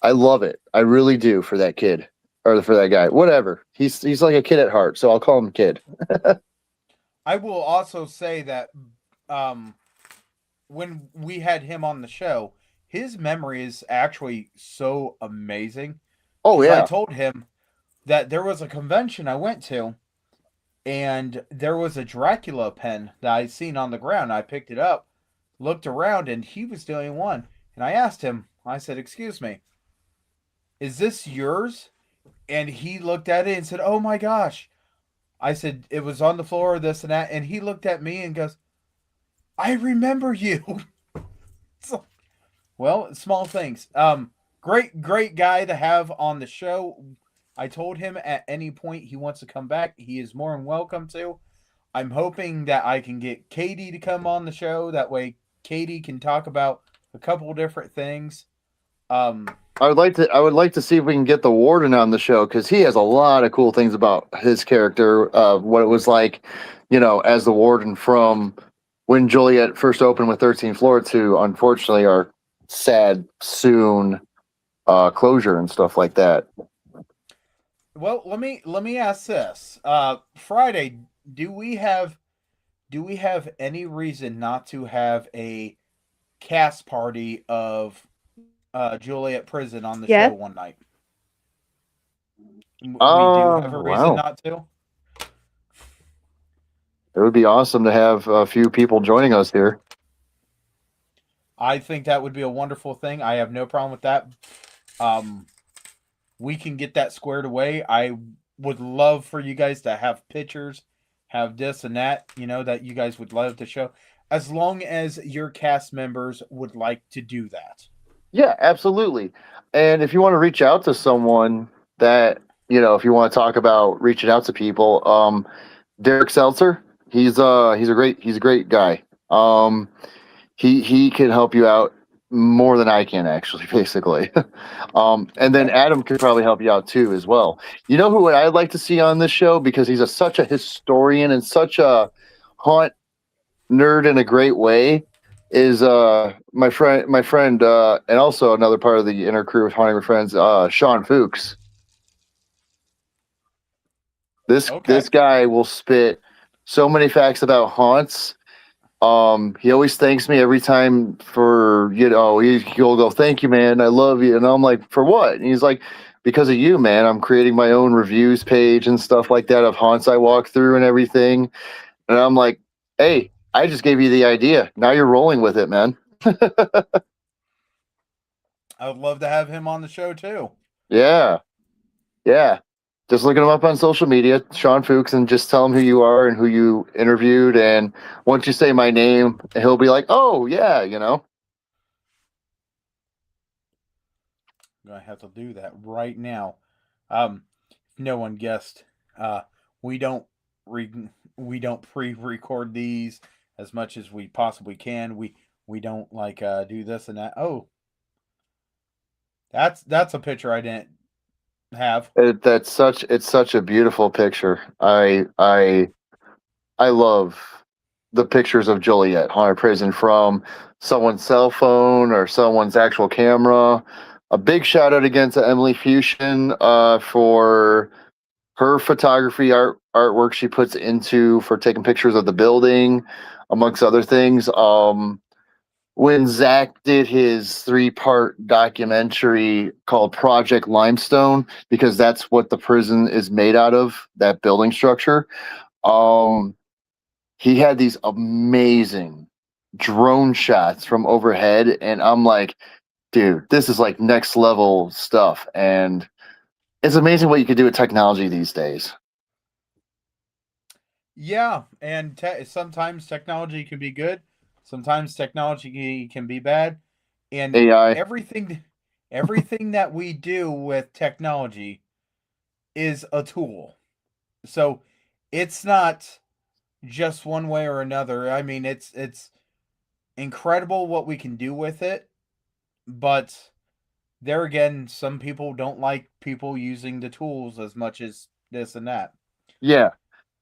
I love it. I really do, for that kid, or for that guy. Whatever. He's like a kid at heart, so I'll call him kid. I will also say that when we had him on the show, his memory is actually so amazing. Oh yeah. I told him that there was a convention I went to, and there was a Dracula pen that I seen on the ground. I picked it up, looked around, and he was doing one. And I asked him, I said, "Excuse me, is this yours?" And he looked at it and said, "Oh my gosh." I said, "It was on the floor, this and that." And he looked at me and goes, "I remember you." So, well, small things. Great guy to have on the show. I told him at any point he wants to come back, he is more than welcome to. I'm hoping that I can get Katie to come on the show. That way Katie can talk about a couple different things. I would like to see if we can get the warden on the show, because he has a lot of cool things about his character, what it was like, as the warden from when Joliet first opened with 13th Floor to, unfortunately, our sad soon closure and stuff like that. Well, let me ask this. Friday, do we have any reason not to have a cast party of Joliet Prison on the show one night? We do have a reason Wow. not to. It would be awesome to have a few people joining us here. I think that would be a wonderful thing. I have no problem with that. Um, we can get that squared away. I would love for you guys to have pictures, have this and that, that you guys would love to show, as long as your cast members would like to do that. Yeah, absolutely. And if you want to reach out to someone that, if you want to talk about reaching out to people, Derek Seltzer, he's a great guy. He can help you out more than I can actually, basically. And then Adam could probably help you out too as well. You know who I'd like to see on this show, because he's such a historian and such a haunt nerd in a great way, is my friend and also another part of the inner crew of Haunting with Friends, Sean Fuchs. This guy will spit so many facts about haunts. He always thanks me every time for, he'll go, "Thank you, man. I love you." And I'm like, "For what?" And he's like, "Because of you, man. I'm creating my own reviews page and stuff like that of haunts I walk through and everything." And I'm like, "Hey, I just gave you the idea. Now you're rolling with it, man." I would love to have him on the show too. Yeah. Yeah. Just looking him up on social media, Sean Fuchs, and just tell him who you are and who you interviewed. And once you say my name, he'll be like, "Oh, yeah, I'm going to have to do that right now. No one guessed. We don't pre-record these as much as we possibly can. We don't do this and that. Oh, that's a picture I didn't have. It's such a beautiful picture. I love the pictures of Joliet Haunted Prison from someone's cell phone or someone's actual camera. A big shout out again to Emily Fusion for her photography artwork she puts into for taking pictures of the building, amongst other things. When Zach did his 3-part documentary called Project Limestone, because that's what the prison is made out of, that building structure, he had these amazing drone shots from overhead, and I'm like, dude, this is like next level stuff. And it's amazing what you can do with technology these days. Yeah, and sometimes technology can be good. Sometimes technology can be bad, and AI. everything that we do with technology is a tool. So it's not just one way or another. I mean, it's incredible what we can do with it, but there again, some people don't like people using the tools as much as this and that. Yeah.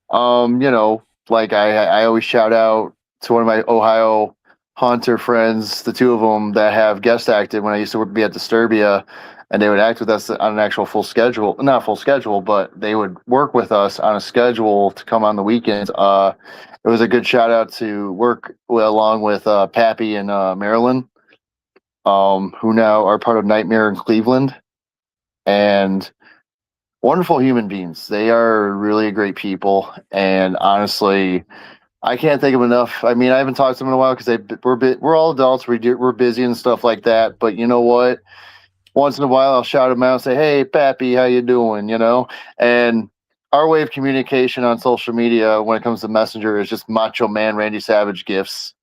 Like I always shout out to one of my Ohio haunter friends, the two of them that have guest acted when I used to be at Disturbia, and they would act with us on an actual full schedule, not full schedule, but they would work with us on a schedule to come on the weekends. It was a good shout out to work along with Pappy and Marilyn, who now are part of Nightmare in Cleveland, and wonderful human beings. They are really great people, and honestly, I can't think of enough. I mean, I haven't talked to them in a while because we're all adults. We're busy and stuff like that. But you know what? Once in a while, I'll shout them out and say, "Hey, Pappy, how you doing?" And our way of communication on social media when it comes to Messenger is just Macho Man Randy Savage gifts.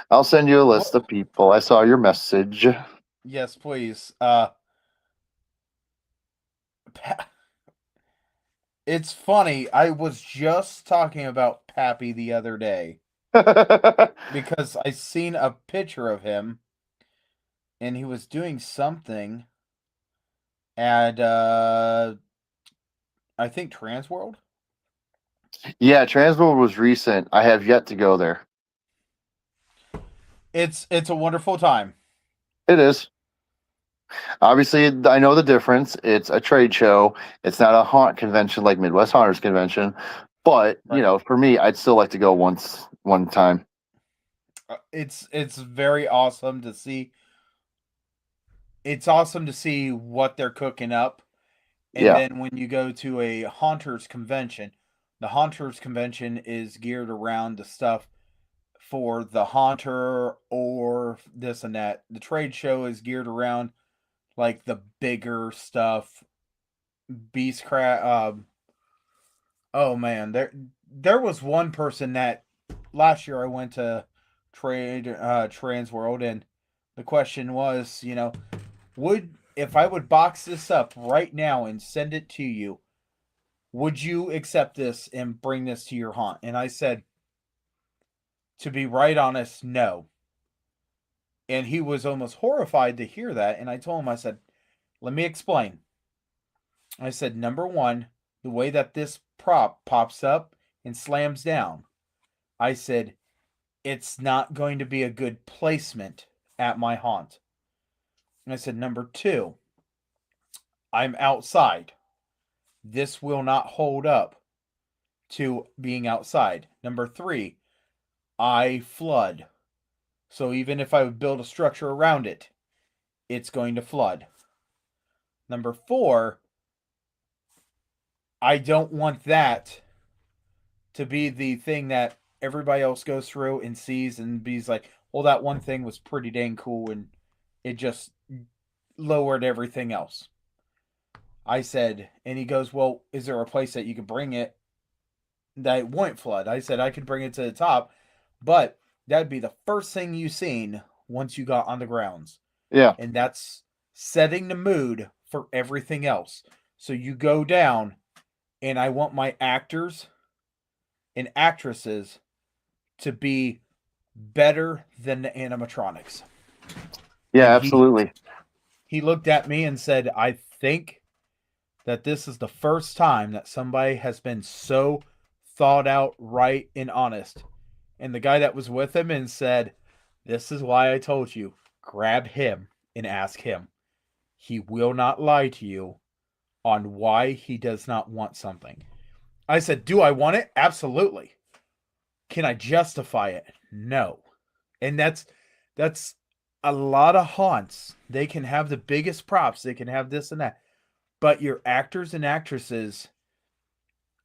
I'll send you a list of people. I saw your message. Yes, please. It's funny. I was just talking about Pappy the other day because I seen a picture of him, and he was doing something at I think Transworld. Yeah, Transworld was recent. I have yet to go there. It's a wonderful time. It is. Obviously, I know the difference. It's a trade show. It's not a haunt convention like Midwest Haunters Convention. But, Right. For me, I'd still like to go one time. It's very awesome to see it's awesome to see what they're cooking up. And Yeah. then when you go to a haunters convention, the haunters convention is geared around the stuff for the haunter or this and that. The trade show is geared around like the bigger stuff, beastcraft. Oh man, there was one person that last year I went to Trans World, and the question was, would if I would box this up right now and send it to you, would you accept this and bring this to your haunt? And I said, to be right honest, no. And he was almost horrified to hear that. And I told him, I said, let me explain. I said, number one, the way that this prop pops up and slams down, I said, it's not going to be a good placement at my haunt. And I said, number two, I'm outside. This will not hold up to being outside. Number three, I flood. So even if I would build a structure around it, it's going to flood. Number four, I don't want that to be the thing that everybody else goes through and sees and be like, well, that one thing was pretty dang cool and it just lowered everything else. I said, and he goes, well, is there a place that you could bring it that won't flood? I said, I could bring it to the top, but that'd be the first thing you seen once you got on the grounds. Yeah. And that's setting the mood for everything else. So you go down, and I want my actors and actresses to be better than the animatronics. Yeah, And absolutely. He looked at me and said, I think that this is the first time that somebody has been so thought out, right, and honest. And the guy that was with him and said, this is why I told you, grab him and ask him. He will not lie to you on why he does not want something. I said, do I want it? Absolutely. Can I justify it? No. And that's a lot of haunts. They can have the biggest props. They can have this and that. But your actors and actresses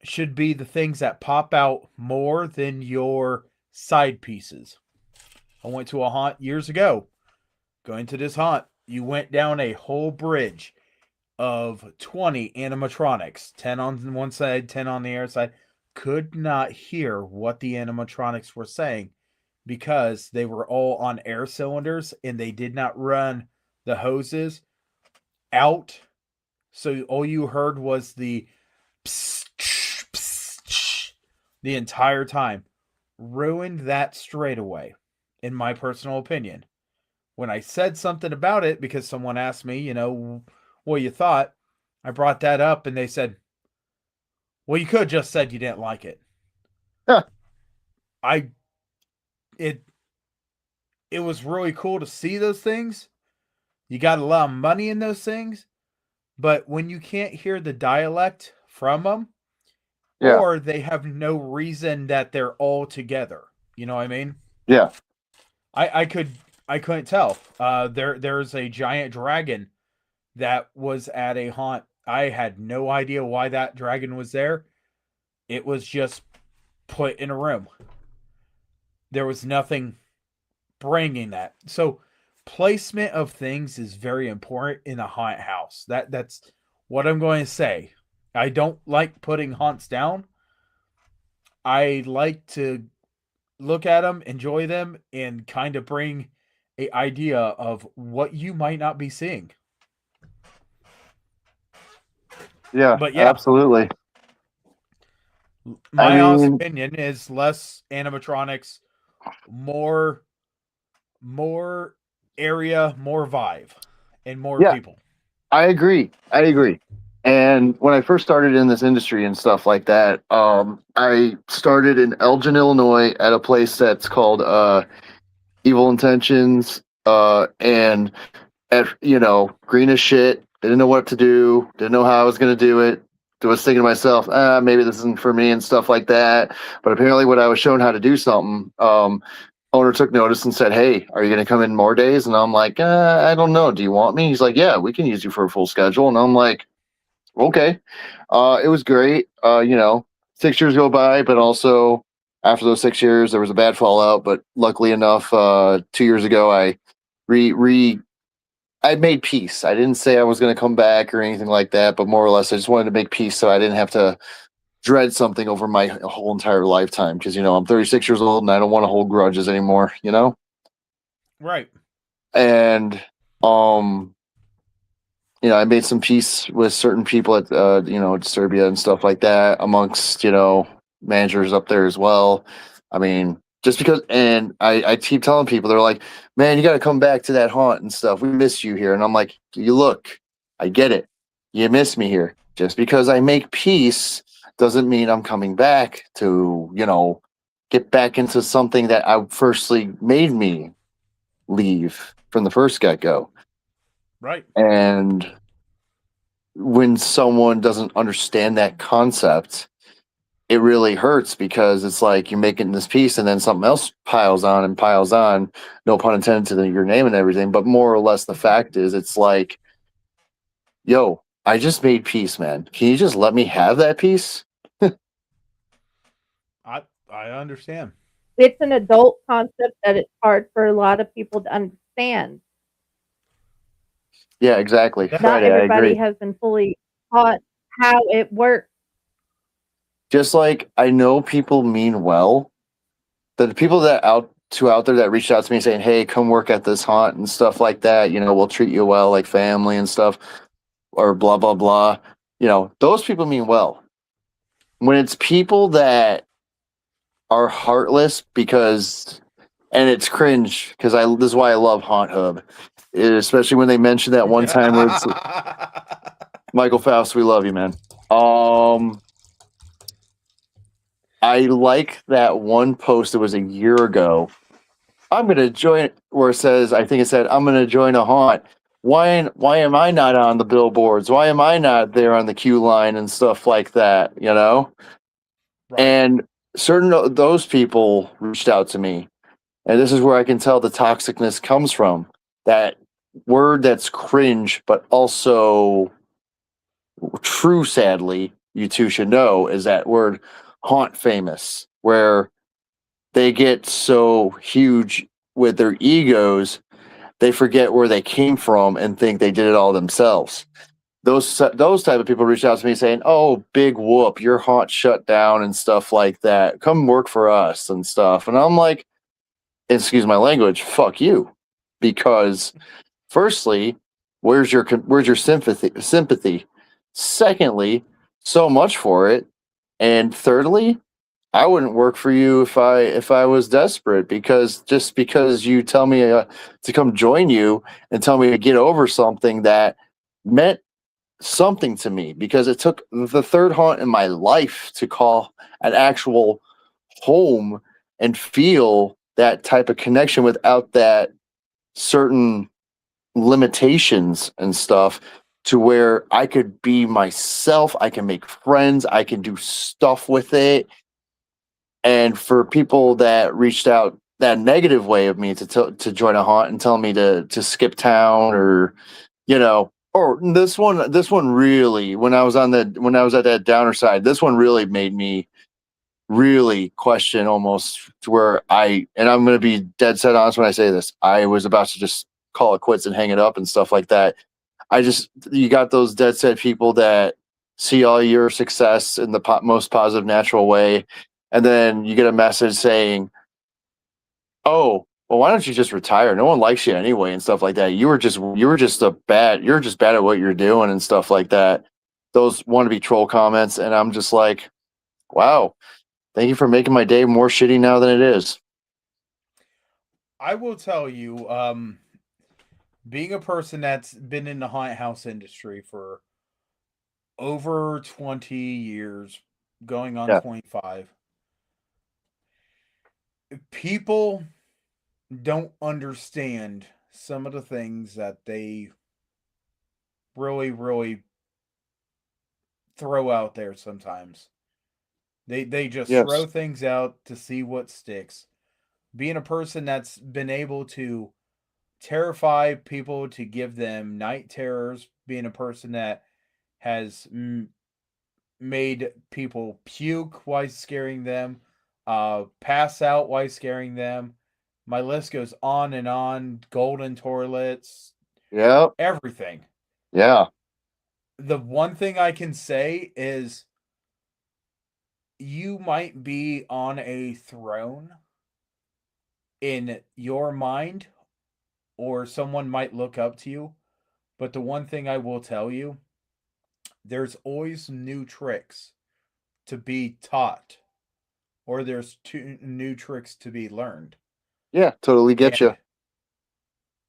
should be the things that pop out more than your side pieces. I went to a haunt years ago. Going to this haunt, you went down a whole bridge of 20 animatronics, 10 on one side, 10 on the other side. Could not hear what the animatronics were saying because they were all on air cylinders and they did not run the hoses out. So all you heard was the psst, psst, psst, the entire time. Ruined that straight away, in my personal opinion. When I said something about it, because someone asked me, what you thought, I brought that up and they said, well, you could have just said you didn't like it. Huh. It was really cool to see those things. You got a lot of money in those things, but when you can't hear the dialect from them, Yeah. or they have no reason that they're all together, you know what I mean? Yeah. I couldn't tell. There's a giant dragon that was at a haunt. I had no idea why that dragon was there. It was just put in a room. There was nothing bringing that. So placement of things is very important in a haunt house. That's what I'm going to say. I don't like putting haunts down. I like to look at them, enjoy them, and kind of bring an idea of what you might not be seeing. Yeah, But yeah, absolutely. my honest opinion is less animatronics, more area, more vibe, and more people. I agree. And when I first started in this industry and stuff like that, I started in Elgin, Illinois, at a place that's called Evil Intentions, and green as shit. Didn't know what to do. Didn't know how I was going to do it. I was thinking to myself, maybe this isn't for me and stuff like that. But apparently, when I was shown how to do something, all owner took notice and said, "Hey, are you going to come in more days?" And I'm like, "I don't know. Do you want me?" He's like, "Yeah, we can use you for a full schedule." And I'm like, "Okay." It was great. 6 years go by, but also after those 6 years, there was a bad fallout. But luckily enough, 2 years ago, I made peace. I didn't say I was going to come back or anything like that, but more or less, I just wanted to make peace so I didn't have to dread something over my whole entire lifetime. Because I'm 36 years old and I don't want to hold grudges anymore. Right. And I made some peace with certain people at Serbia and stuff like that, amongst managers up there as well. I mean, just because, and I keep telling people, they're like, "Man, you got to come back to that haunt and stuff. We miss you here." And I'm like, "You look, I get it. You miss me here. Just because I make peace doesn't mean I'm coming back to get back into something that I firstly made me leave from the first get go." Right. And when someone doesn't understand that concept, it really hurts, because it's like you're making this piece and then something else piles on and piles on. No pun intended to your name and everything, but more or less the fact is, it's like, yo, I just made peace, man. Can you just let me have that piece? I understand. It's an adult concept that it's hard for a lot of people to understand. Yeah, exactly. Not Not Friday, I everybody agree. has been fully taught how it works. Just like I know people mean well, the people out there that reached out to me saying, "Hey, come work at this haunt and stuff like that. We'll treat you well, like family and stuff," or blah blah blah. Those people mean well. When it's people that are heartless, and it's cringe, because this is why I love Haunt Hub, especially when they mentioned that one time where it's Michael Faust, we love you, man. I like that one post. It was a year ago. I'm gonna join, where it says, I think it said, "I'm gonna join a haunt. Why am I not on the billboards? Why am I not there on the queue line and stuff like that?" Right. And certain of those people reached out to me, and this is where I can tell the toxicness comes from. That word that's cringe, but also true, sadly, you two should know, is that word haunt famous, where they get so huge with their egos, they forget where they came from and think they did it all themselves. Those type of people reach out to me saying, "Oh, big whoop, your haunt shut down and stuff like that. Come work for us and stuff." And I'm like, excuse my language, fuck you, because firstly, where's your sympathy? Secondly, so much for it, and thirdly, I wouldn't work for you if I was desperate, because just because you tell me to come join you and tell me to get over something that meant something to me, because it took the third haunt in my life to call an actual home and feel that type of connection without that certain limitations and stuff, to where I could be myself, I can make friends, I can do stuff with it. And for people that reached out that negative way of me to join a haunt and tell me to skip town, or or this one really, when I was at that downer side, this one really made me really question, almost to where and I'm going to be dead set honest when I say this, I was about to just call it quits and hang it up and stuff like that. You got those dead set people that see all your success in the most positive, natural way, and then you get a message saying, "Oh, well, why don't you just retire? No one likes you anyway," and stuff like that. You're just bad at what you're doing and stuff like that. Those wannabe troll comments, and I'm just like, wow, thank you for making my day more shitty now than it is. I will tell you, being a person that's been in the haunted house industry for over 20 years, going on Yeah. 25, people don't understand some of the things that they really, really throw out there sometimes. They just Yes. throw things out to see what sticks. being a person that's been able to terrify people, to give them night terrors, being a person that has made people puke while scaring them, pass out while scaring them. My list goes on and on. Golden toilets, Yeah. everything. Yeah. The one thing I can say is you might be on a throne in your mind, or someone might look up to you. But the one thing I will tell you, there's always new tricks to be taught, or there's new tricks to be learned. Yeah. Totally get you.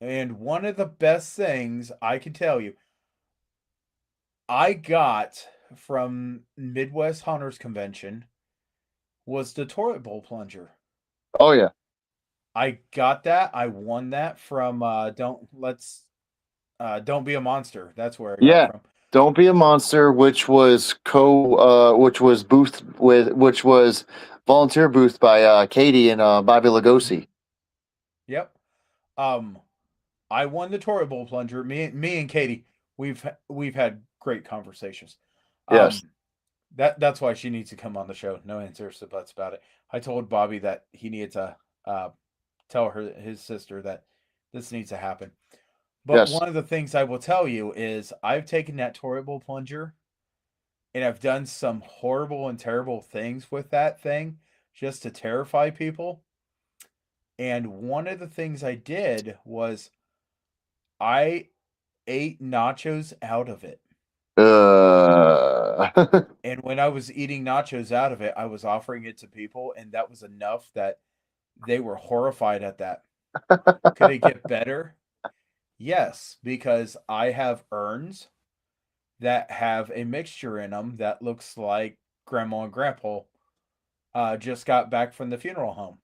And one of the best things I can tell you, I got from Midwest Hunters Convention was the toilet bowl plunger. Oh yeah. I got that. I won that from Don't Be a Monster. That's where I got Yeah. it from. Don't Be a Monster, which was which was volunteer booth by Katie and Bobby Lugosi. Yep. I won the toilet bowl plunger. Me and Katie, we've had great conversations. Yes. That's why she needs to come on the show. No answers to buts about it. I told Bobby that he needed to tell his sister that this needs to happen. But Yes. one of the things I will tell you is I've taken that toilet bowl plunger and I've done some horrible and terrible things with that thing just to terrify people. And one of the things I did was I ate nachos out of it. And when I was eating nachos out of it, I was offering it to people, and that was enough that they were horrified at that. Could it get better? Yes, because I have urns that have a mixture in them that looks like Grandma and Grandpa just got back from the funeral home.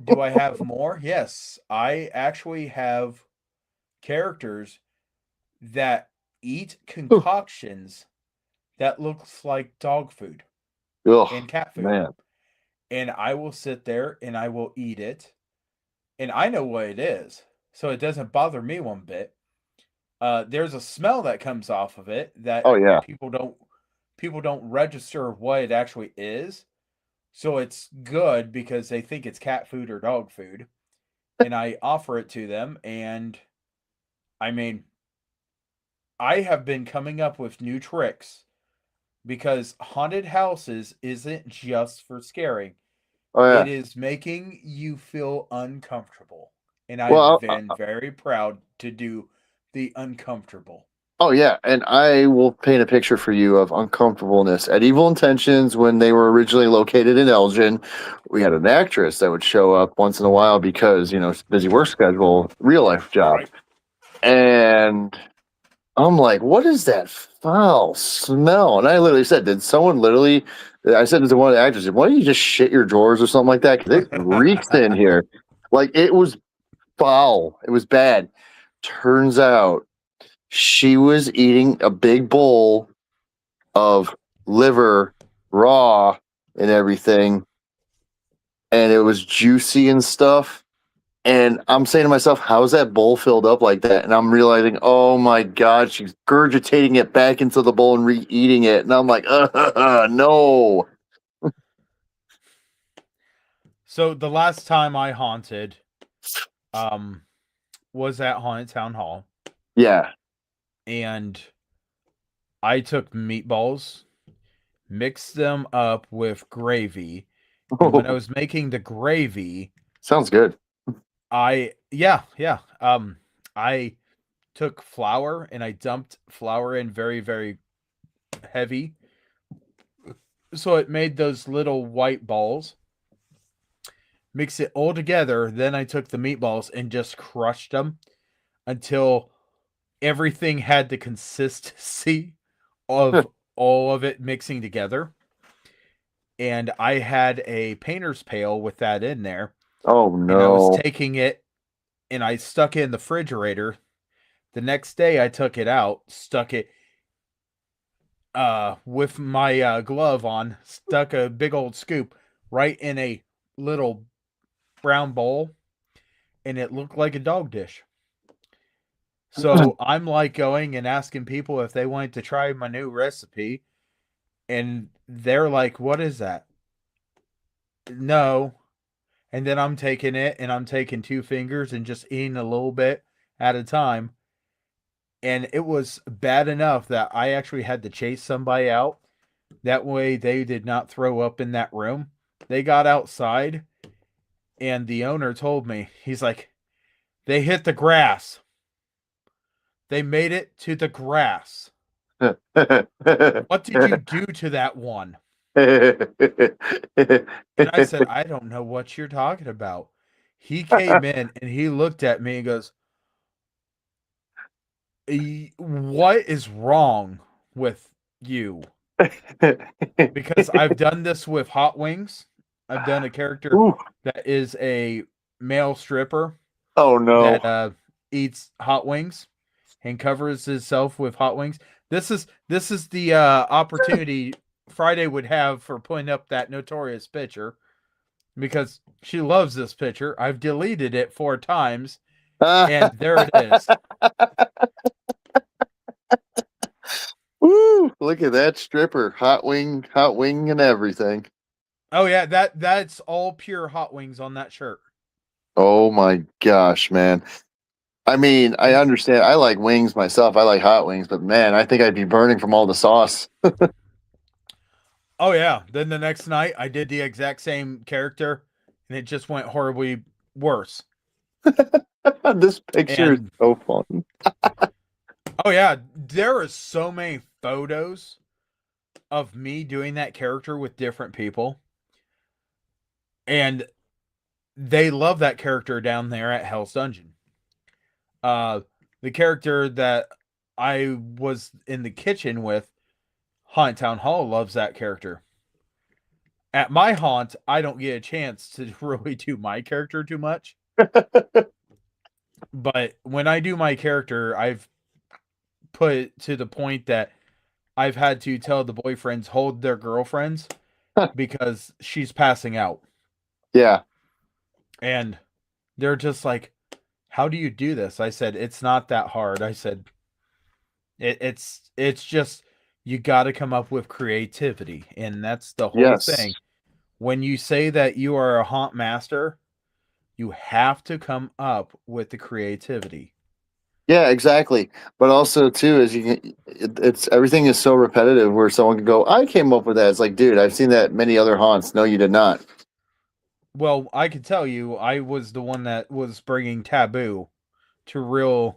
Do I have more? Yes, I actually have characters that eat concoctions that looks like dog food Ugh, and cat food. man. And I will sit there and I will eat it. And I know what it is. So it doesn't bother me one bit. There's a smell that comes off of it that Oh yeah. people don't register what it actually is. So it's good because they think it's cat food or dog food. And I offer it to them, and I mean, I have been coming up with new tricks because haunted houses isn't just for scaring. Oh yeah. It is making you feel uncomfortable. And I've Well, been very proud to do the uncomfortable. oh yeah, and I will paint a picture for you of uncomfortableness. At Evil Intentions, when they were originally located in Elgin, we had an actress that would show up once in a while because, busy work schedule, real life job. Right. And I'm like, what is that foul smell? And I literally said, I said to one of the actors, why don't you just shit your drawers or something like that? Because it reeks in here. Like, it was foul. It was bad. Turns out she was eating a big bowl of liver raw and everything, and it was juicy and stuff. And I'm saying to myself, how's that bowl filled up like that? And I'm realizing, oh my God, she's gurgitating it back into the bowl and re-eating it. And I'm like, no. So the last time I haunted was at Haunted Town Hall. Yeah. And I took meatballs, mixed them up with gravy. And when I was making the gravy, sounds good. I took flour and I dumped flour in very, very heavy. So it made those little white balls. Mix it all together. Then I took the meatballs and just crushed them until everything had the consistency of all of it mixing together. And I had a painter's pail with that in there. Oh no. And I was taking it and I stuck it in the refrigerator. The next day I took it out, stuck it with my glove on, stuck a big old scoop right in a little brown bowl, and it looked like a dog dish. So I'm like going and asking people if they wanted to try my new recipe, and they're like, "What is that?" No. And then I'm taking it and I'm taking 2 fingers and just eating a little bit at a time. And it was bad enough that I actually had to chase somebody out. That way they did not throw up in that room. They got outside and the owner told me, he's like, they hit the grass. They made it to the grass. What did you do to that one? And I said, I don't know what you're talking about. He came in and he looked at me and goes, what is wrong with you? Because I've done this with hot wings. I've done a character Ooh. that is a male stripper Oh no. that eats hot wings and covers himself with hot wings. This is the opportunity Friday would have for putting up that notorious picture, because she loves this picture. I've deleted it 4 times, and there it is. Woo! Look at that stripper, hot wing, and everything. Oh yeah, that's all pure hot wings on that shirt. Oh my gosh, man. I mean, I understand. I like wings myself. I like hot wings, but man, I think I'd be burning from all the sauce. Oh yeah. Then the next night I did the exact same character and it just went horribly worse. This picture is so fun. Oh yeah, there are so many photos of me doing that character with different people. And they love that character down there at Hell's Dungeon. The character that I was in the kitchen with, Haunt Town Hall, loves that character. At my haunt, I don't get a chance to really do my character too much. But when I do my character, I've put it to the point that I've had to tell the boyfriends hold their girlfriends because she's passing out. Yeah. And they're just like, how do you do this? I said, it's not that hard. I said, it's just, you got to come up with creativity. And that's the whole thing. When you say that you are a haunt master, you have to come up with the creativity. Yeah, exactly. But also too, is it's everything is so repetitive where someone can go, I came up with that. It's like, dude, I've seen that many other haunts. No, you did not. Well, I can tell you, I was the one that was bringing taboo to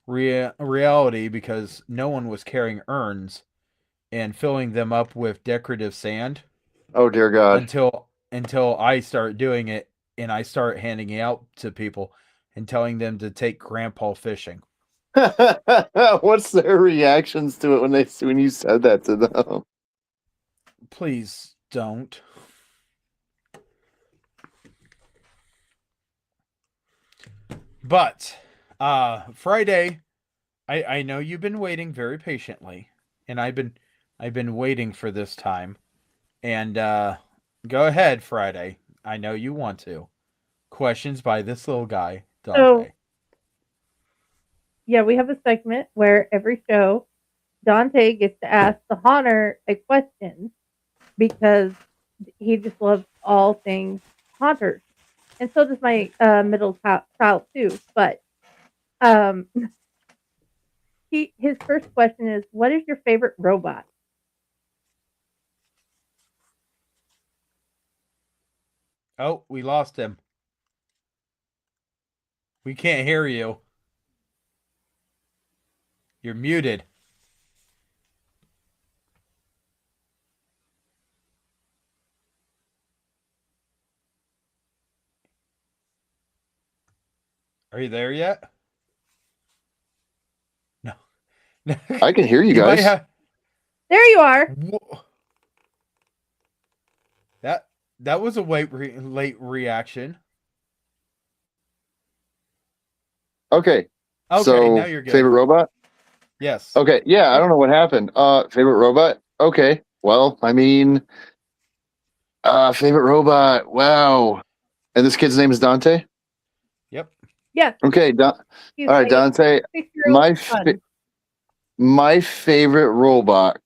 reality, because no one was carrying urns and filling them up with decorative sand. Oh dear God! Until I start doing it and I start handing it out to people and telling them to take Grandpa fishing. What's their reactions to it when you said that to them? Please don't. But Friday, I know you've been waiting very patiently, and I've been waiting for this time. And go ahead, Friday. I know you want to. Questions by this little guy, Dante. So, yeah, we have a segment where every show, Dante gets to ask the haunter a question because he just loves all things haunters. And so does my middle child too. But his first question is, what is your favorite robot? Oh, we lost him. We can't hear you. You're muted. Are you there yet? No. I can hear you guys. There you are. That was a late reaction. Okay. So, now you're good. Favorite robot? Yes. Okay. Yeah, I don't know what happened. Favorite robot? Okay. Well, I mean, favorite robot. Wow. And this kid's name is Dante? Yep. Yes. Okay. All He's right, like Dante. 6-year-old son. My favorite robot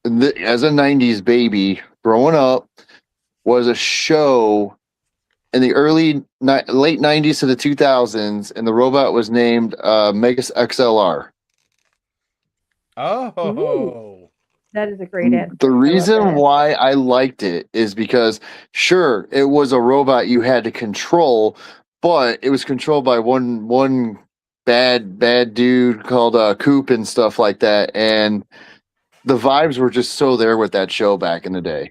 as a 90s baby growing up was a show in the late 90s to the 2000s, and the robot was named Megas XLR. Oh. Ooh. That is a great answer. The I love reason that. why I liked it is because, sure, it was a robot you had to control, but it was controlled by one bad dude called Coop and stuff like that, and the vibes were just so there with that show back in the day.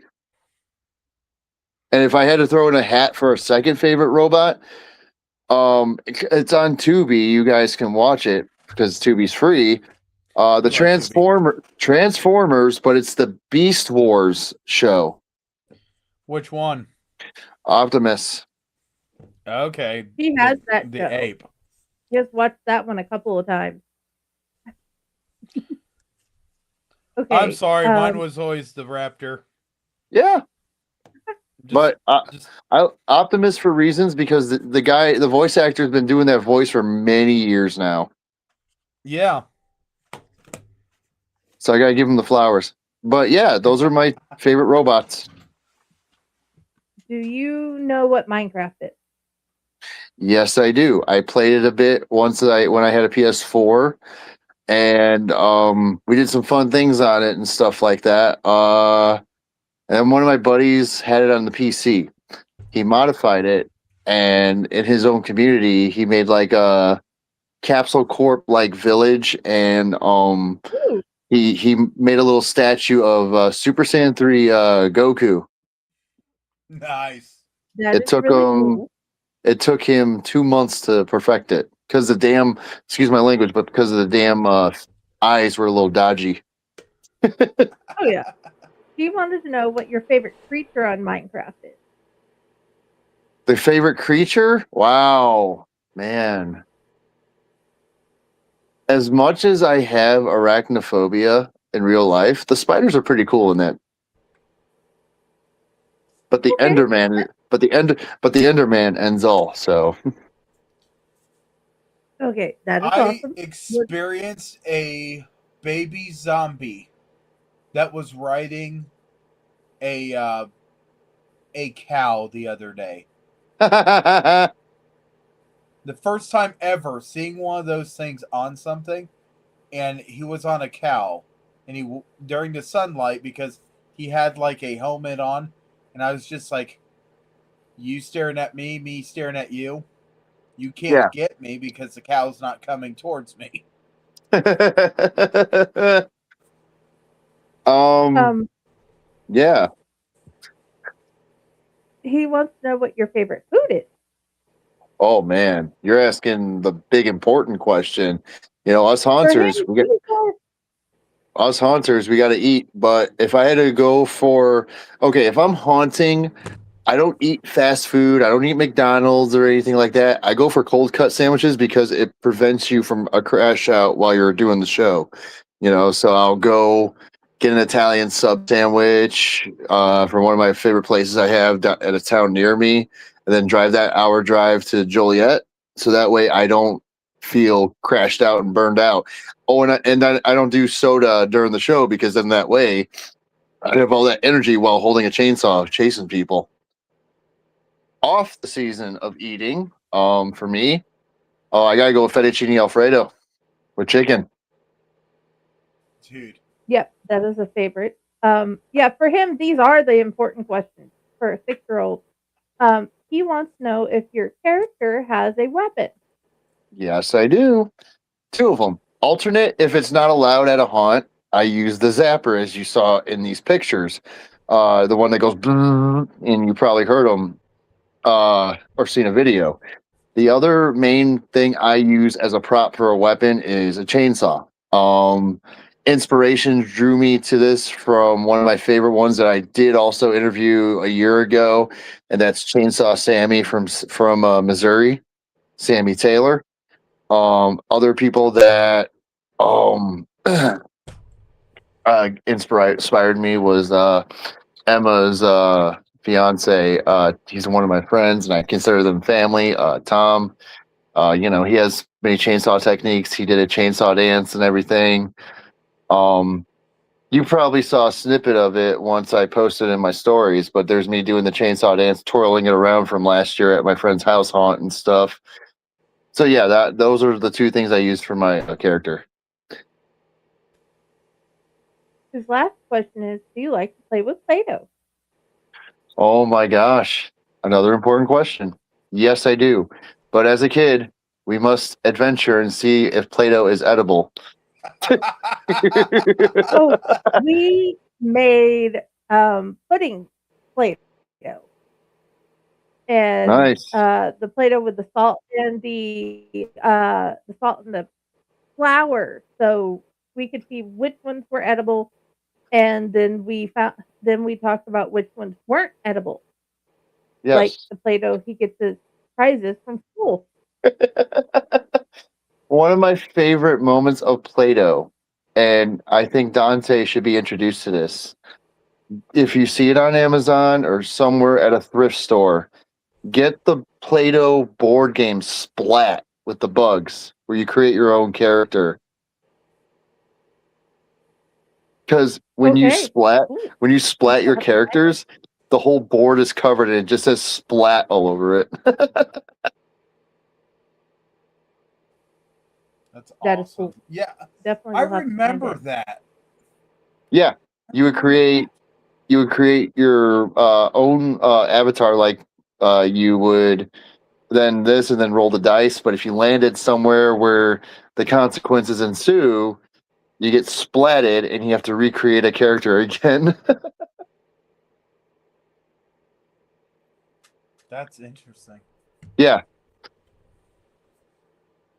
And if I had to throw in a hat for a second favorite robot, it's on Tubi. You guys can watch it because Tubi's free. The Transformers, but it's the Beast Wars show. Which one? Optimus. Okay. He has that the show. ape. He has watched that one a couple of times. Okay. I'm sorry, mine was always the Raptor. Yeah. Just- I Optimus for reasons because the voice actor has been doing that voice for many years now. Yeah. So I gotta give him the flowers. But yeah, those are my favorite robots. Do you know what Minecraft is? Yes, I do. I played it a bit when I had a PS4, and we did some fun things on it and stuff like that. And one of my buddies had it on the PC. He modified it, and in his own community, he made like a Capsule Corp like village, and he made a little statue of Super Saiyan 3 Goku. Nice. It took him 2 months to perfect it because excuse my language, but because of the damn eyes were a little dodgy. Oh yeah. He wanted to know what your favorite creature on Minecraft is. The favorite creature? Wow, man. As much as I have arachnophobia in real life, the spiders are pretty cool in that. But the Enderman, but the Enderman ends all. So. Okay, that is awesome. I experienced a baby zombie that was riding a cow the other day. The first time ever seeing one of those things on something, and he was on a cow, and during the sunlight because he had like a helmet on, and I was just like, you staring at me staring at you. You can't get me because the cow's not coming towards me. Yeah. He wants to know what your favorite food is. Oh man, you're asking the big important question. You know, us haunters, we got to eat. But if I had to go if I'm haunting, I don't eat fast food. I don't eat McDonald's or anything like that. I go for cold cut sandwiches because it prevents you from a crash out while you're doing the show. You know, so I'll go get an Italian sub sandwich from one of my favorite places I have at a town near me, and then drive that hour drive to Joliet. So that way I don't feel crashed out and burned out. Oh, and I don't do soda during the show because then that way I have all that energy while holding a chainsaw chasing people. Off the season of eating, for me, I gotta go with fettuccine alfredo with chicken. Dude. Yep, that is a favorite. Yeah, for him, these are the important questions for a 6-year-old. He wants to know if your character has a weapon. Yes, I do. 2 of them. Alternate, if it's not allowed at a haunt, I use the zapper, as you saw in these pictures. The one that goes, and you probably heard them or seen a video. The other main thing I use as a prop for a weapon is a chainsaw. Inspiration drew me to this from one of my favorite ones that I did also interview a year ago, and that's Chainsaw Sammy from Missouri, Sammy Taylor. Other people that inspired me was Emma's fiance. He's one of my friends, and I consider them family. Tom, he has many chainsaw techniques. He did a chainsaw dance and everything. You probably saw a snippet of it once I posted in my stories, but there's me doing the chainsaw dance, twirling it around from last year at my friend's house haunt and stuff. So yeah, those are the two things I used for my character. His last question is, do you like to play with Play-Doh? Oh my gosh. Another important question. Yes, I do. But as a kid, we must adventure and see if Play-Doh is edible. Oh, we made pudding Play-Doh. And Nice. the Play-Doh with the salt and the flour, so we could see which ones were edible, and then we talked about which ones weren't edible. Like Yes. the Play-Doh, he gets his prizes from school. One of my favorite moments of Play-Doh, and I think Dante should be introduced to this. If you see it on Amazon or somewhere at a thrift store, get the Play-Doh board game Splat with the bugs, where you create your own character. Because when you splat your characters, the whole board is covered and it just says Splat all over it. That's awesome. That is cool. Yeah, Definitely. I remember that. Yeah, you would create your own avatar, like you would then this and then roll the dice. But if you landed somewhere where the consequences ensue, you get splatted and you have to recreate a character again. That's interesting. Yeah.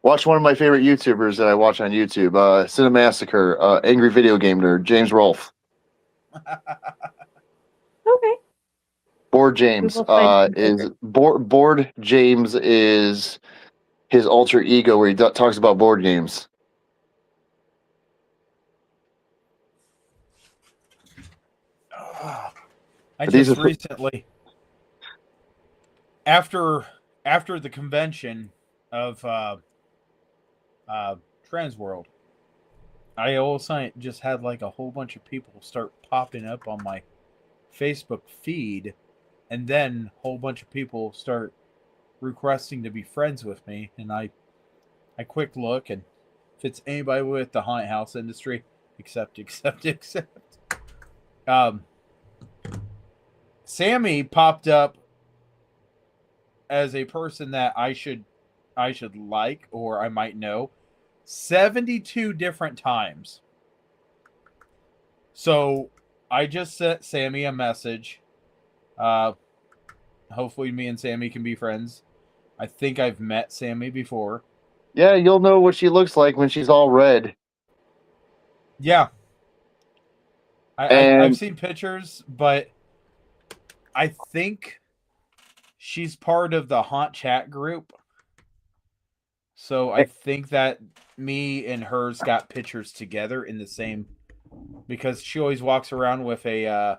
Watch one of my favorite YouTubers that I watch on YouTube, Cinemassacre, Angry Video Game Nerd, James Rolfe. Okay. Board James Board James is his alter ego where he talks about board games. I just recently, after the convention of Transworld, I also just had like a whole bunch of people start popping up on my Facebook feed, and then a whole bunch of people start requesting to be friends with me, and I quick look, and if it's anybody with the haunted house industry, except Sammy popped up as a person that I should like, or I might know, 72 different times. So I just sent Sammy a message. Hopefully me and Sammy can be friends. I think I've met Sammy before. Yeah, you'll know what she looks like when she's all red. Yeah. I've seen pictures, but I think she's part of the Haunt Chat group. So I think that me and hers got pictures together in the same, because she always walks around with a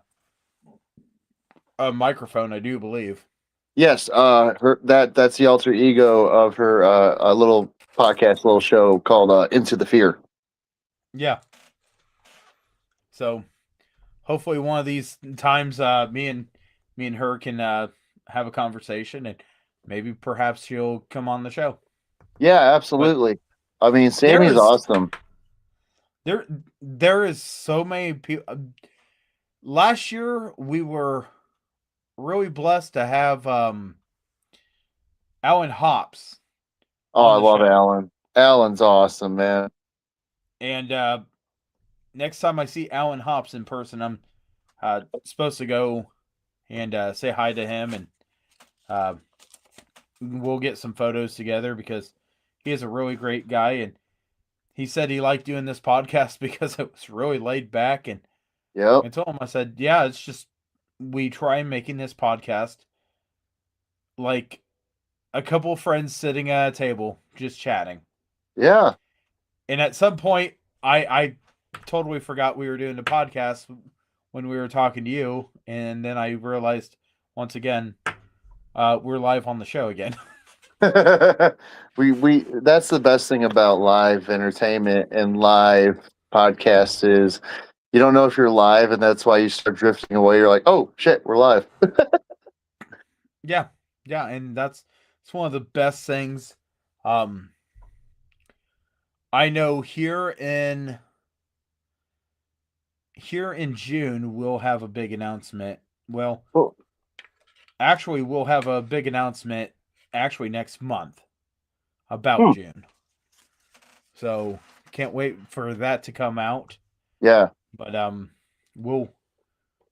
microphone, I do believe. Yes, that's the alter ego of her a little podcast, little show called Into the Fear. Yeah. So hopefully one of these times me and her can have a conversation, and maybe perhaps she'll come on the show. Yeah, absolutely. But I mean, Sammy's awesome. There is so many people. Last year we were really blessed to have Alan Hops. Oh, I love Alan. Alan's awesome, man. And next time I see Alan Hops in person, I'm supposed to go and say hi to him, and we'll get some photos together, because he is a really great guy, and he said he liked doing this podcast because it was really laid back. And I told him, I said, yeah, it's just, we try making this podcast like a couple friends sitting at a table just chatting. Yeah. And at some point, I totally forgot we were doing the podcast when we were talking to you, and then I realized, once again, we're live on the show again. We that's the best thing about live entertainment and live podcasts is you don't know if you're live, and that's why you start drifting away. You're like, oh shit, we're live. Yeah, yeah, and that's it's one of the best things. Um, I know here in June we'll have a big announcement. Well, Cool. actually, we'll have a big announcement actually next month about Hmm. June. So can't wait for that to come out. Yeah. But we'll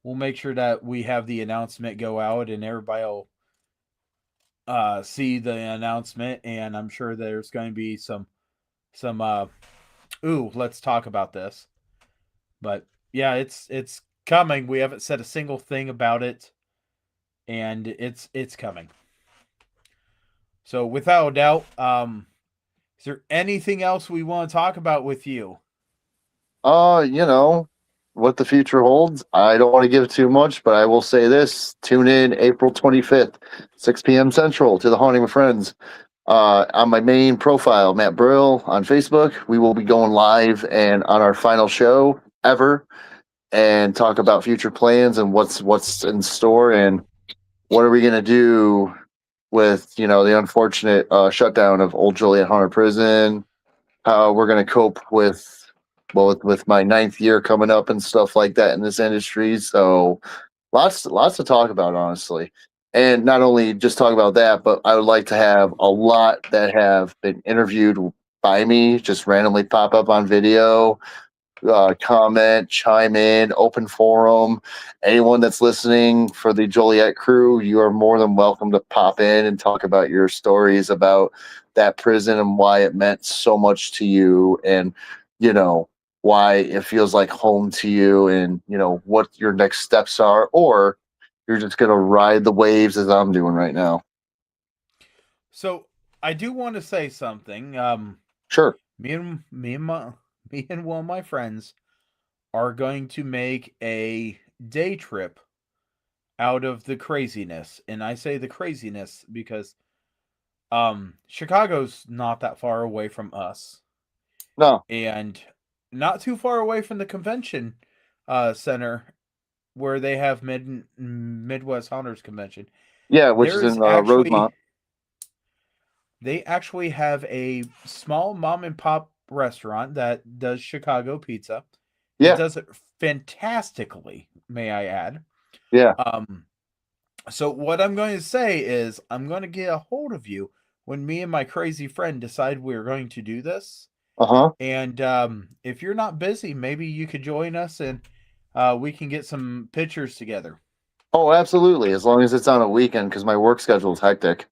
make sure that we have the announcement go out and everybody will see the announcement, and I'm sure there's going to be some ooh, let's talk about this. But yeah, it's coming. We haven't said a single thing about it, and it's coming. So without a doubt, is there anything else we want to talk about with you? You know what the future holds. I don't want to give too much, but I will say this: tune in April 25th, 6 p.m. Central, to the Haunting with Friends. On my main profile, Matt Brill on Facebook, we will be going live and on our final show ever, and talk about future plans and what's in store and what are we gonna do with the unfortunate shutdown of Old Joliet Haunted Prison. How we're gonna cope with with my ninth year coming up and stuff like that in this industry. So lots to talk about, honestly. And not only just talk about that, but I would like to have a lot that have been interviewed by me just randomly pop up on video, comment, chime in, open forum. Anyone that's listening for the Joliet crew, you are more than welcome to pop in and talk about your stories about that prison and why it meant so much to you, and why it feels like home to you, and what your next steps are, or you're just gonna ride the waves as I'm doing right now. So I do want to say something. Sure. Me and one of my friends are going to make a day trip out of the craziness, and I say the craziness because Chicago's not that far away from us. No. And not too far away from the convention center where they have Midwest Haunters Convention. Yeah, which is in Rosemont. They actually have a small mom and pop restaurant that does Chicago pizza. Yeah. It does it fantastically, may I add. Yeah. So what I'm going to say is I'm going to get a hold of you when me and my crazy friend decide we're going to do this. Uh-huh. And if you're not busy, maybe you could join us and we can get some pictures together. Oh, absolutely. As long as it's on a weekend, because my work schedule is hectic.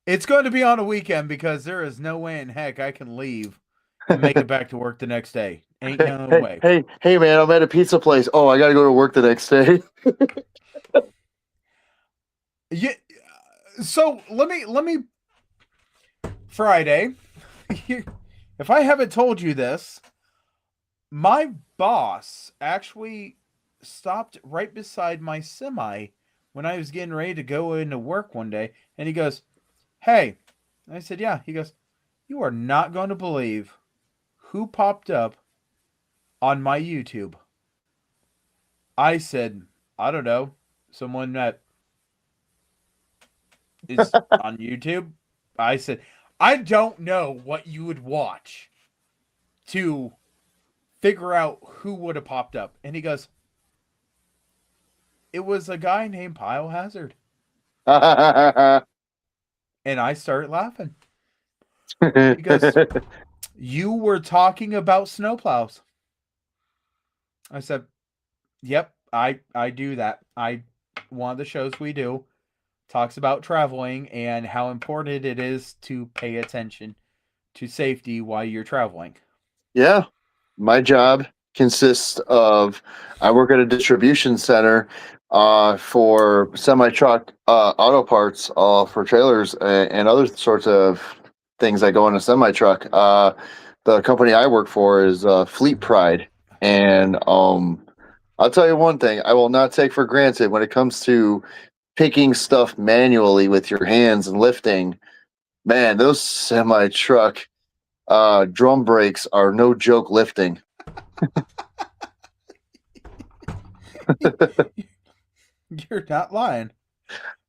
It's going to be on a weekend because there is no way in heck I can leave and make it back to work the next day. Ain't no way. Hey, man, I'm at a pizza place. Oh, I got to go to work the next day. Yeah. So let me Friday. If I haven't told you this, my boss actually stopped right beside my semi when I was getting ready to go into work one day, and he goes, "Hey," I said, "Yeah." He goes, "You are not going to believe who popped up on my YouTube." I said, "I don't know, someone that is on YouTube." I said, "I don't know what you would watch to figure out who would have popped up." And he goes, "It was a guy named Pile Hazard." And I started laughing. He goes, "You were talking about snowplows." I said, "Yep, I do that. One of the shows we do talks about traveling and how important it is to pay attention to safety while you're traveling." Yeah. My job consists of I work at a distribution center for semi-truck auto parts for trailers and other sorts of things that go in a semi-truck. The company I work for is Fleet Pride, and I'll tell you one thing I will not take for granted when it comes to picking stuff manually with your hands and lifting. Man, those semi truck drum brakes are no joke lifting. You're not lying.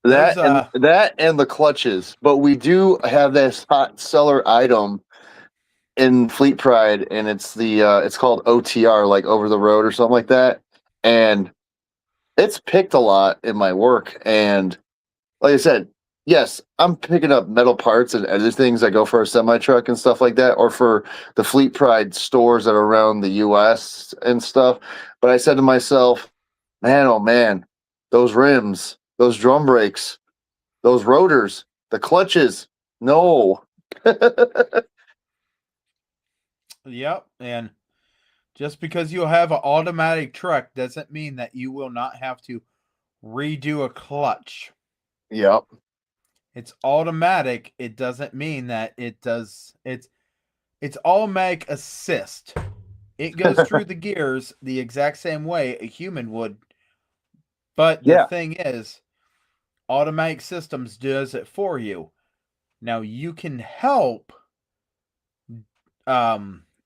That Those, and the clutches. But we do have this hot seller item in Fleet Pride, and it's called OTR, like over the road or something like that. And it's picked a lot in my work. And like I said, yes, I'm picking up metal parts and other things that go for a semi truck and stuff like that, or for the Fleet Pride stores that are around the US and stuff. But I said to myself, man, oh man, those rims, those drum brakes, those rotors, the clutches, no. yep. And just because you have an automatic truck doesn't mean that you will not have to redo a clutch. Yep. It's automatic. It doesn't mean that it does. It's automatic assist. It goes through the gears the exact same way a human would. But the thing is, automatic systems does it for you. Now you can help.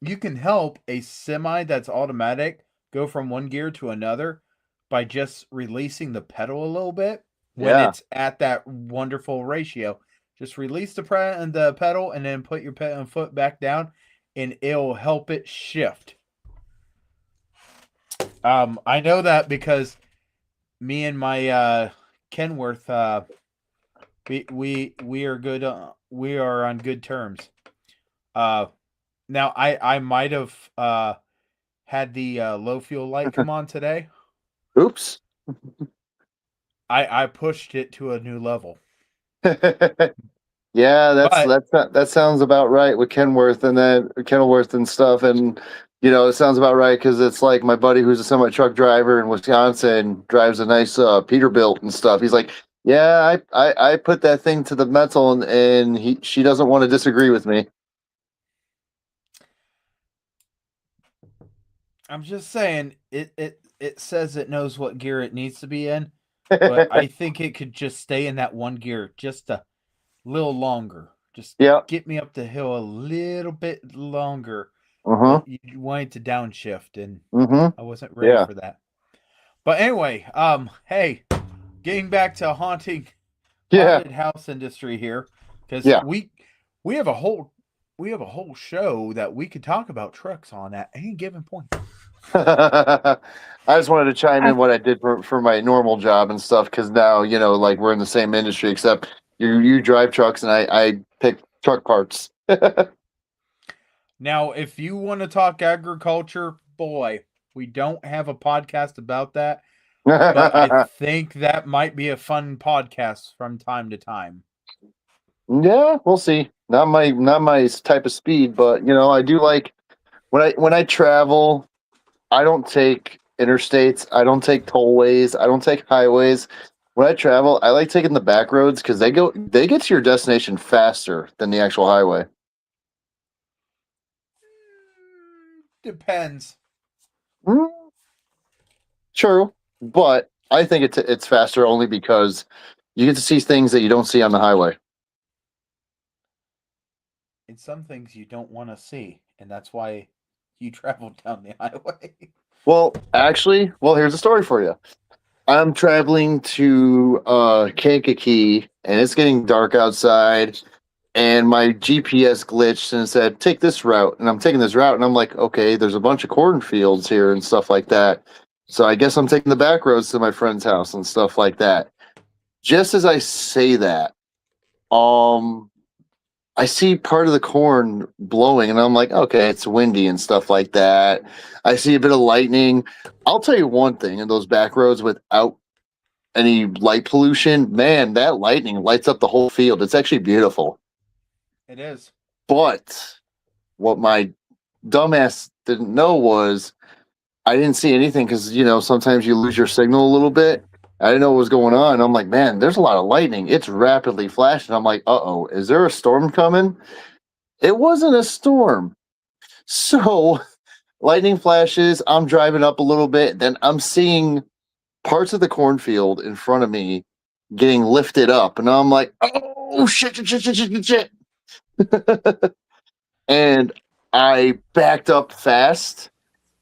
You can help a semi that's automatic go from one gear to another by just releasing the pedal a little bit when it's at that wonderful ratio. Just release the pedal and then put your foot back down, and it'll help it shift. I know that because me and my Kenworth, we are good. We are on good terms. Now I might have had the low fuel light come on today. Oops. I pushed it to a new level. Yeah, that sounds about right with Kenworth and stuff, and it sounds about right because it's like my buddy who's a semi truck driver in Wisconsin drives a nice Peterbilt and stuff. He's like, yeah, I put that thing to the metal, and she doesn't want to disagree with me. I'm just saying it says it knows what gear it needs to be in, but I think it could just stay in that one gear just a little longer. Just get me up the hill a little bit longer. You wanted to downshift, and I wasn't ready for that. But anyway, hey, getting back to haunted house industry here, because we have a whole show that we could talk about trucks on at any given point. I just wanted to chime in what I did for my normal job and stuff, because now like we're in the same industry, except you drive trucks and I pick truck parts. Now, if you want to talk agriculture, boy, we don't have a podcast about that, but I think that might be a fun podcast from time to time. Yeah, we'll see. Not my type of speed, but I do like when I travel. I don't take interstates. I don't take tollways. I don't take highways. When I travel, I like taking the back roads because they get to your destination faster than the actual highway. Depends. True, but I think it's faster only because you get to see things that you don't see on the highway. And some things you don't want to see, and that's why you travel down the highway. Well, here's a story for you. I'm traveling to Kankakee, and it's getting dark outside, and my GPS glitched and said, take this route. And I'm taking this route, and I'm like, okay, there's a bunch of cornfields here and stuff like that. So I guess I'm taking the back roads to my friend's house and stuff like that. Just as I say that, I see part of the corn blowing, and I'm like, okay, it's windy and stuff like that. I see a bit of lightning. I'll tell you one thing, in those back roads without any light pollution, man, that lightning lights up the whole field. It's actually beautiful. It is. But what my dumbass didn't know was I didn't see anything because, sometimes you lose your signal a little bit. I didn't know what was going on. I'm like, man, there's a lot of lightning. It's rapidly flashing. I'm like, uh-oh, is there a storm coming? It wasn't a storm. So lightning flashes. I'm driving up a little bit. Then I'm seeing parts of the cornfield in front of me getting lifted up. And I'm like, oh, shit, shit, shit, shit, shit, shit. And I backed up fast.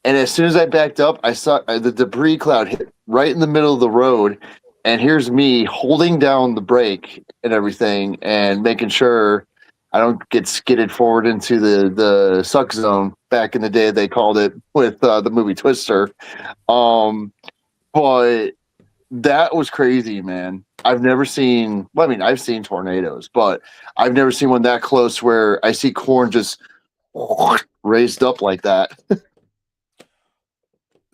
And as soon as I backed up, I saw the debris cloud hit right in the middle of the road. And here's me holding down the brake and everything and making sure I don't get skidded forward into the suck zone. Back in the day, they called it with the movie Twister. But that was crazy, man. I've never seen, well, I mean, I've seen tornadoes, but I've never seen one that close where I see corn just raised up like that.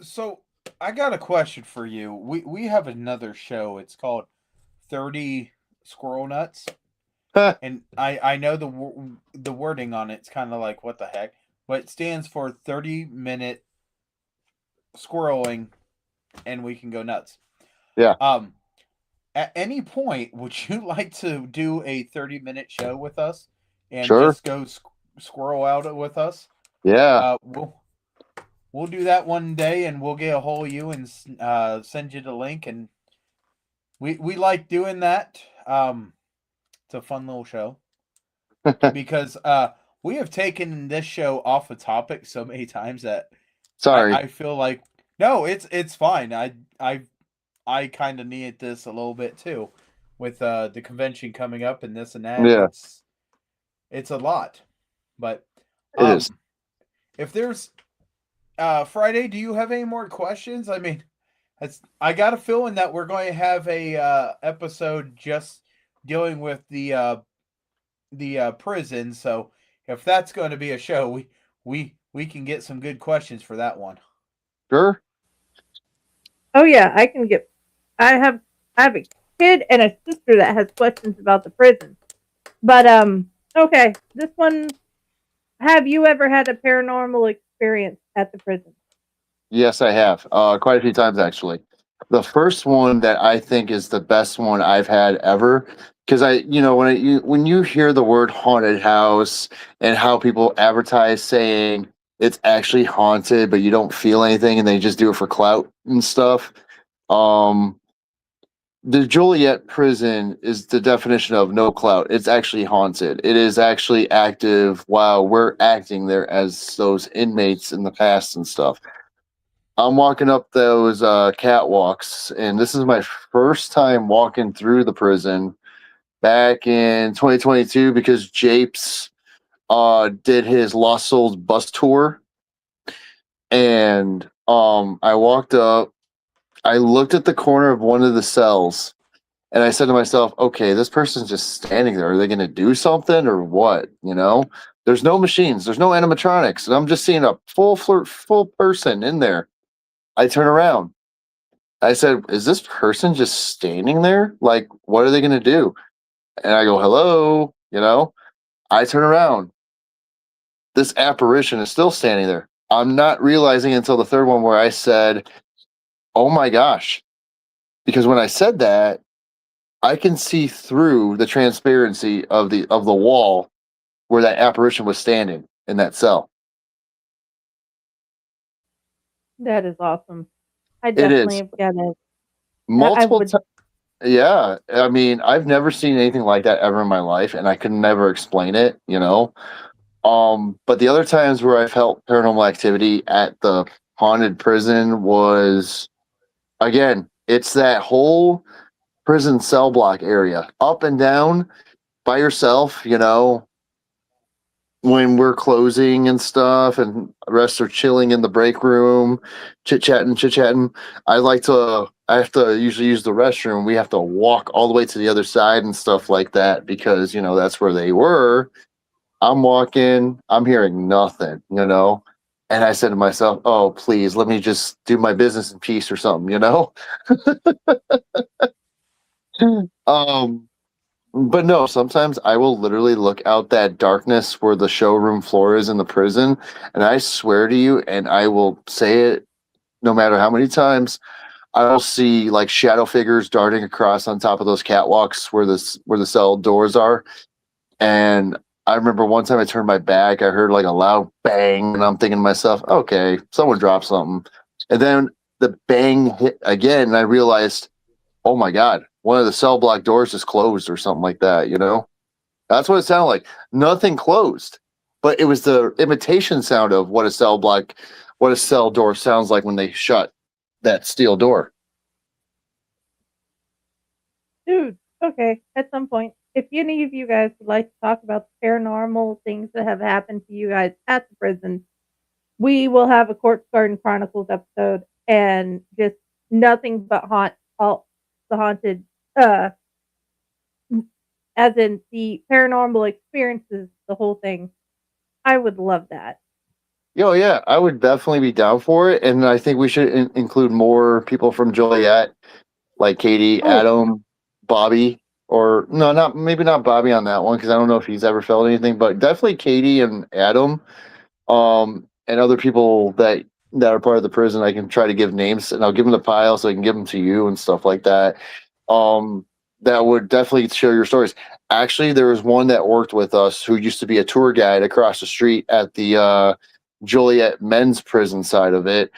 So I got a question for you. We have another show. It's called 30 Squirrel Nuts. And I know the wording on it's kind of like what the heck, but it stands for 30-minute squirreling and we can go nuts. Yeah. At any point, would you like to do a 30-minute show with us and Sure. just go squirrel out with us? Yeah. We'll do that one day, and we'll get a hold of you and send you the link. And we like doing that. It's a fun little show because we have taken this show off the topic so many times that Sorry. I feel like no, it's fine. I kind of needed this a little bit too with the convention coming up and this and that. Yeah. It's a lot, but It is. If there's Friday, do you have any more questions? I mean, I got a feeling that we're going to have a episode just dealing with the prison. So if that's going to be a show, we can get some good questions for that one. Sure. Oh yeah, I can get. I have a kid and a sister that has questions about the prison. But okay, this one. Have you ever had a paranormal experience at the prison? Yes, I have. Quite a few times, actually. The first one that I think is the best one I've had ever, because when you hear the word haunted house and how people advertise saying it's actually haunted, but you don't feel anything, and they just do it for clout and stuff. The Joliet prison is the definition of no clout. It's actually haunted. It is actually active while we're acting there as those inmates in the past and stuff. I'm walking up those catwalks, and this is my first time walking through the prison back in 2022 because Japes did his Lost Souls bus tour. And I walked up, I looked at the corner of one of the cells, and I said to myself, okay, this person's just standing there. Are they going to do something or what? There's no machines, there's no animatronics, and I'm just seeing a full person in there. I turn around. I said, is this person just standing there? Like, what are they going to do? And I go, hello, I turn around. This apparition is still standing there. I'm not realizing until the third one where I said, oh my gosh. Because when I said that, I can see through the transparency of the wall where that apparition was standing in that cell. That is awesome. I definitely have got it. Multiple times. Yeah. I mean, I've never seen anything like that ever in my life, and I could never explain it, But the other times where I felt paranormal activity at the haunted prison was, again, it's that whole prison cell block area, up and down by yourself, when we're closing and stuff and the rest are chilling in the break room, chit-chatting. I have to usually use the restroom. We have to walk all the way to the other side and stuff like that because, that's where they were. I'm walking, I'm hearing nothing, And I said to myself, oh, please, let me just do my business in peace or something, But no, sometimes I will literally look out that darkness where the showroom floor is in the prison, and I swear to you, and I will say it no matter how many times, I will see like shadow figures darting across on top of those catwalks where the cell doors are, and I remember one time I turned my back, I heard like a loud bang, and I'm thinking to myself, okay, someone dropped something. And then the bang hit again, and I realized, oh my God, one of the cell block doors is closed or something like that, you know? That's what it sounded like. Nothing closed, but it was the imitation sound of what a cell door sounds like when they shut that steel door. Dude, okay, at some point, if any of you guys would like to talk about the paranormal things that have happened to you guys at the prison, we will have a Corpse Garden Chronicles episode and just nothing but all the haunted, as in the paranormal experiences, the whole thing. I would love that. Oh yeah, I would definitely be down for it, and I think we should include more people from Joliet, like Katie, Oh, Adam, Bobby, or no, not maybe not Bobby on that one because I don't know if he's ever felt anything, but definitely Katie and Adam, and other people that are part of the prison. I can try to give names, and I'll give them the pile so I can give them to you and stuff like that. That would definitely share your stories. Actually, there was one that worked with us who used to be a tour guide across the street at the Joliet men's prison side of it.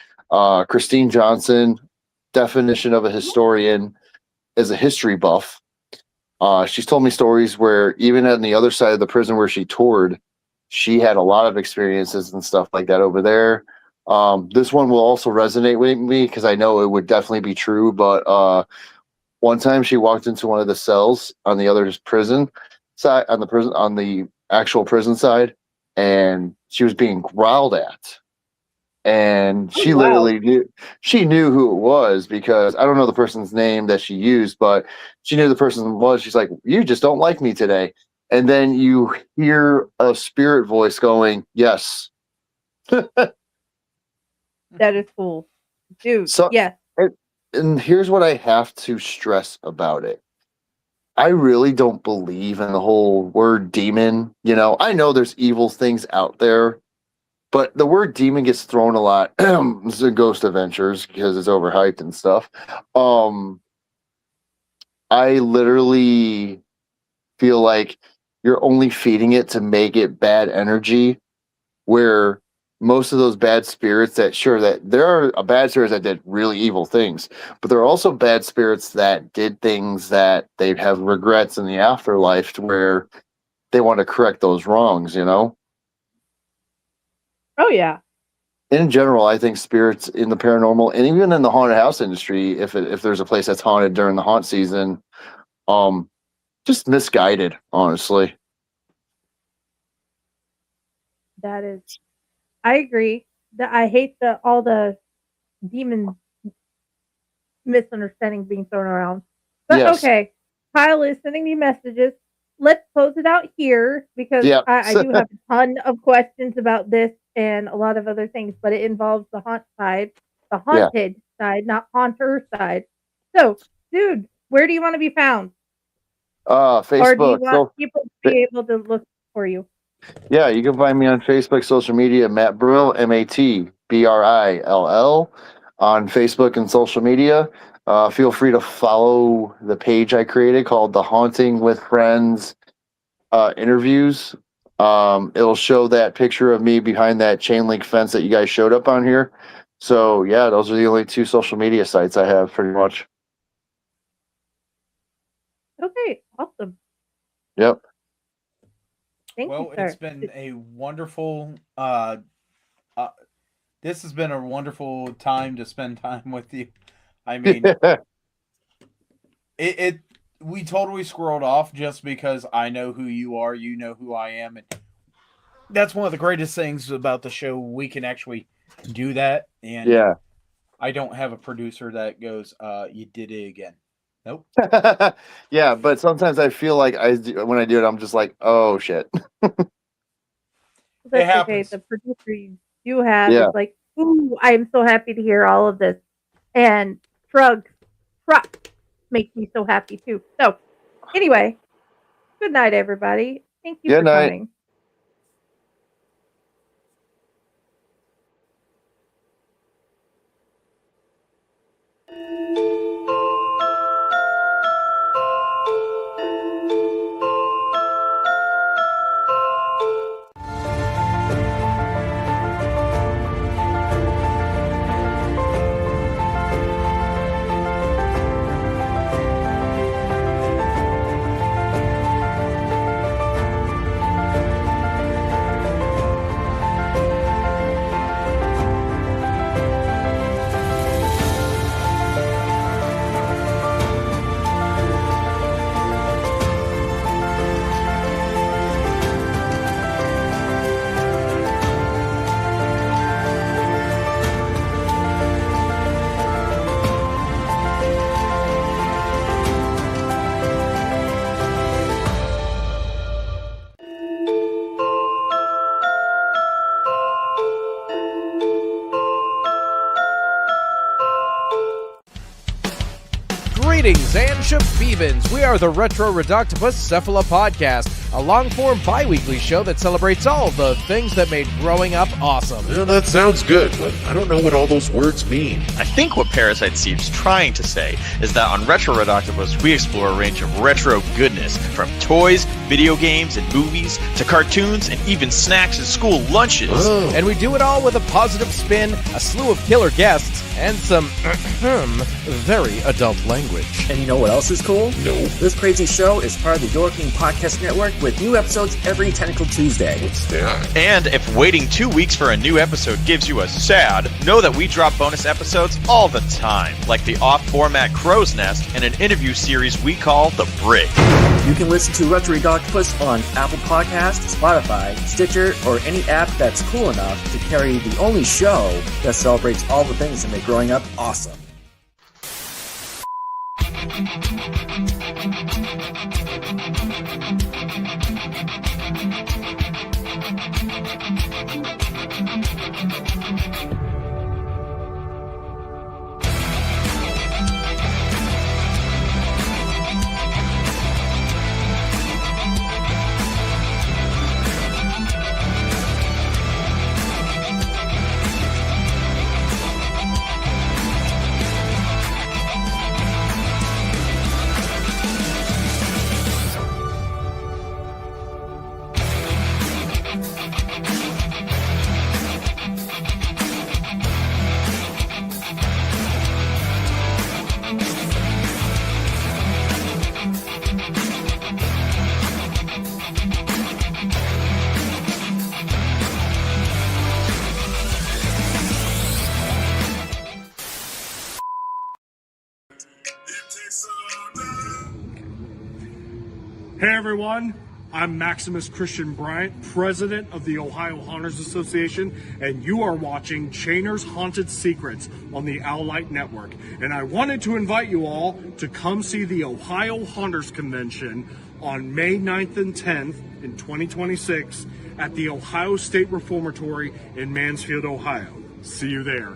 Christine Johnson, definition of a historian, is a history buff. She's told me stories where even on the other side of the prison where she toured, she had a lot of experiences and stuff like that over there. This one will also resonate with me because I know it would definitely be true. But one time she walked into one of the cells on the other prison side, on the actual prison side, and she was being growled at. And oh she wow. literally knew who it was because I don't know the person's name that she used, but she knew the person was. She's like, "You just don't like me today." And then you hear a spirit voice going, "Yes." That is cool. Dude, So, yes. and here's what I have to stress about it. I really don't believe in the whole word demon. You know, I know there's evil things out there, but the word demon gets thrown a lot. It's a Ghost Adventures because it's overhyped and stuff. Um, I literally feel like you're only feeding it to make it bad energy, where most of those bad spirits that there are bad spirits that did really evil things, but there are also bad spirits that did things that they have regrets in the afterlife to where they want to correct those wrongs, you know? Oh yeah. In general, I think spirits in the paranormal and even in the haunted house industry, if there's a place that's haunted during the haunt season, um, just misguided, honestly. That is, I agree. That I hate all the demon misunderstandings being thrown around. But Yes. okay, Kyle is sending me messages. Let's close it out here because Yeah. I do have a ton of questions about this and a lot of other things, but it involves the the Yeah. haunted side, not haunter side. So, dude, where do you want to be found? Or do you Facebook. want people to be able to look for you? Yeah, you can find me on Facebook, social media, Matt Brill, MatBrill, on Facebook and social media. Feel free to follow the page I created called The Haunting with Friends Interviews. It'll show that picture of me behind that chain link fence that you guys showed up on here. So, yeah, those are the only two social media sites I have pretty much. Okay, awesome. Yep. Thank you, Well, sir. it's been a wonderful. This has been a wonderful time to spend time with you. I mean, it we totally squirreled off just because I know who you are, you know who I am, and that's one of the greatest things about the show. We can actually do that, and Yeah. I don't have a producer that goes, "You did it again." Nope. Yeah, but sometimes I feel like when I do it, I'm just like, oh shit. That's okay. happens. The producer you have Yeah. is like, ooh, I am so happy to hear all of this. And truck makes me so happy too. So, anyway, good night, everybody. Thank you Good for night. coming. Greetings and shabibans. We are the Retro Reductopus Cephala Podcast, a long-form bi-weekly show that celebrates all the things that made growing up awesome. Yeah, that sounds good, but I don't know what all those words mean. I think what Parasite Steve's trying to say is that on Retro Reductopus, we explore a range of retro goodness, from toys, video games, and movies, to cartoons, and even snacks and school lunches. Oh. And we do it all with a positive spin, a slew of killer guests, and some very adult language. And you know what else is cool? No. This crazy show is part of the Your King Podcast Network with new episodes every Tentacle Tuesday. What's that? And if waiting 2 weeks for a new episode gives you a sad, know that we drop bonus episodes all the time, like the off-format Crow's Nest and an interview series we call The Brig. You can listen to Retro Reductopus on Apple Podcasts, Spotify, Stitcher, or any app that's cool enough to carry the only show that celebrates all the things that make growing up awesome. Hey everyone, I'm Maximus Christian Bryant, President of the Ohio Haunters Association, and you are watching Chainer's Haunted Secrets on the Owlite Network. And I wanted to invite you all to come see the Ohio Haunters Convention on May 9th and 10th in 2026 at the Ohio State Reformatory in Mansfield, Ohio. See you there.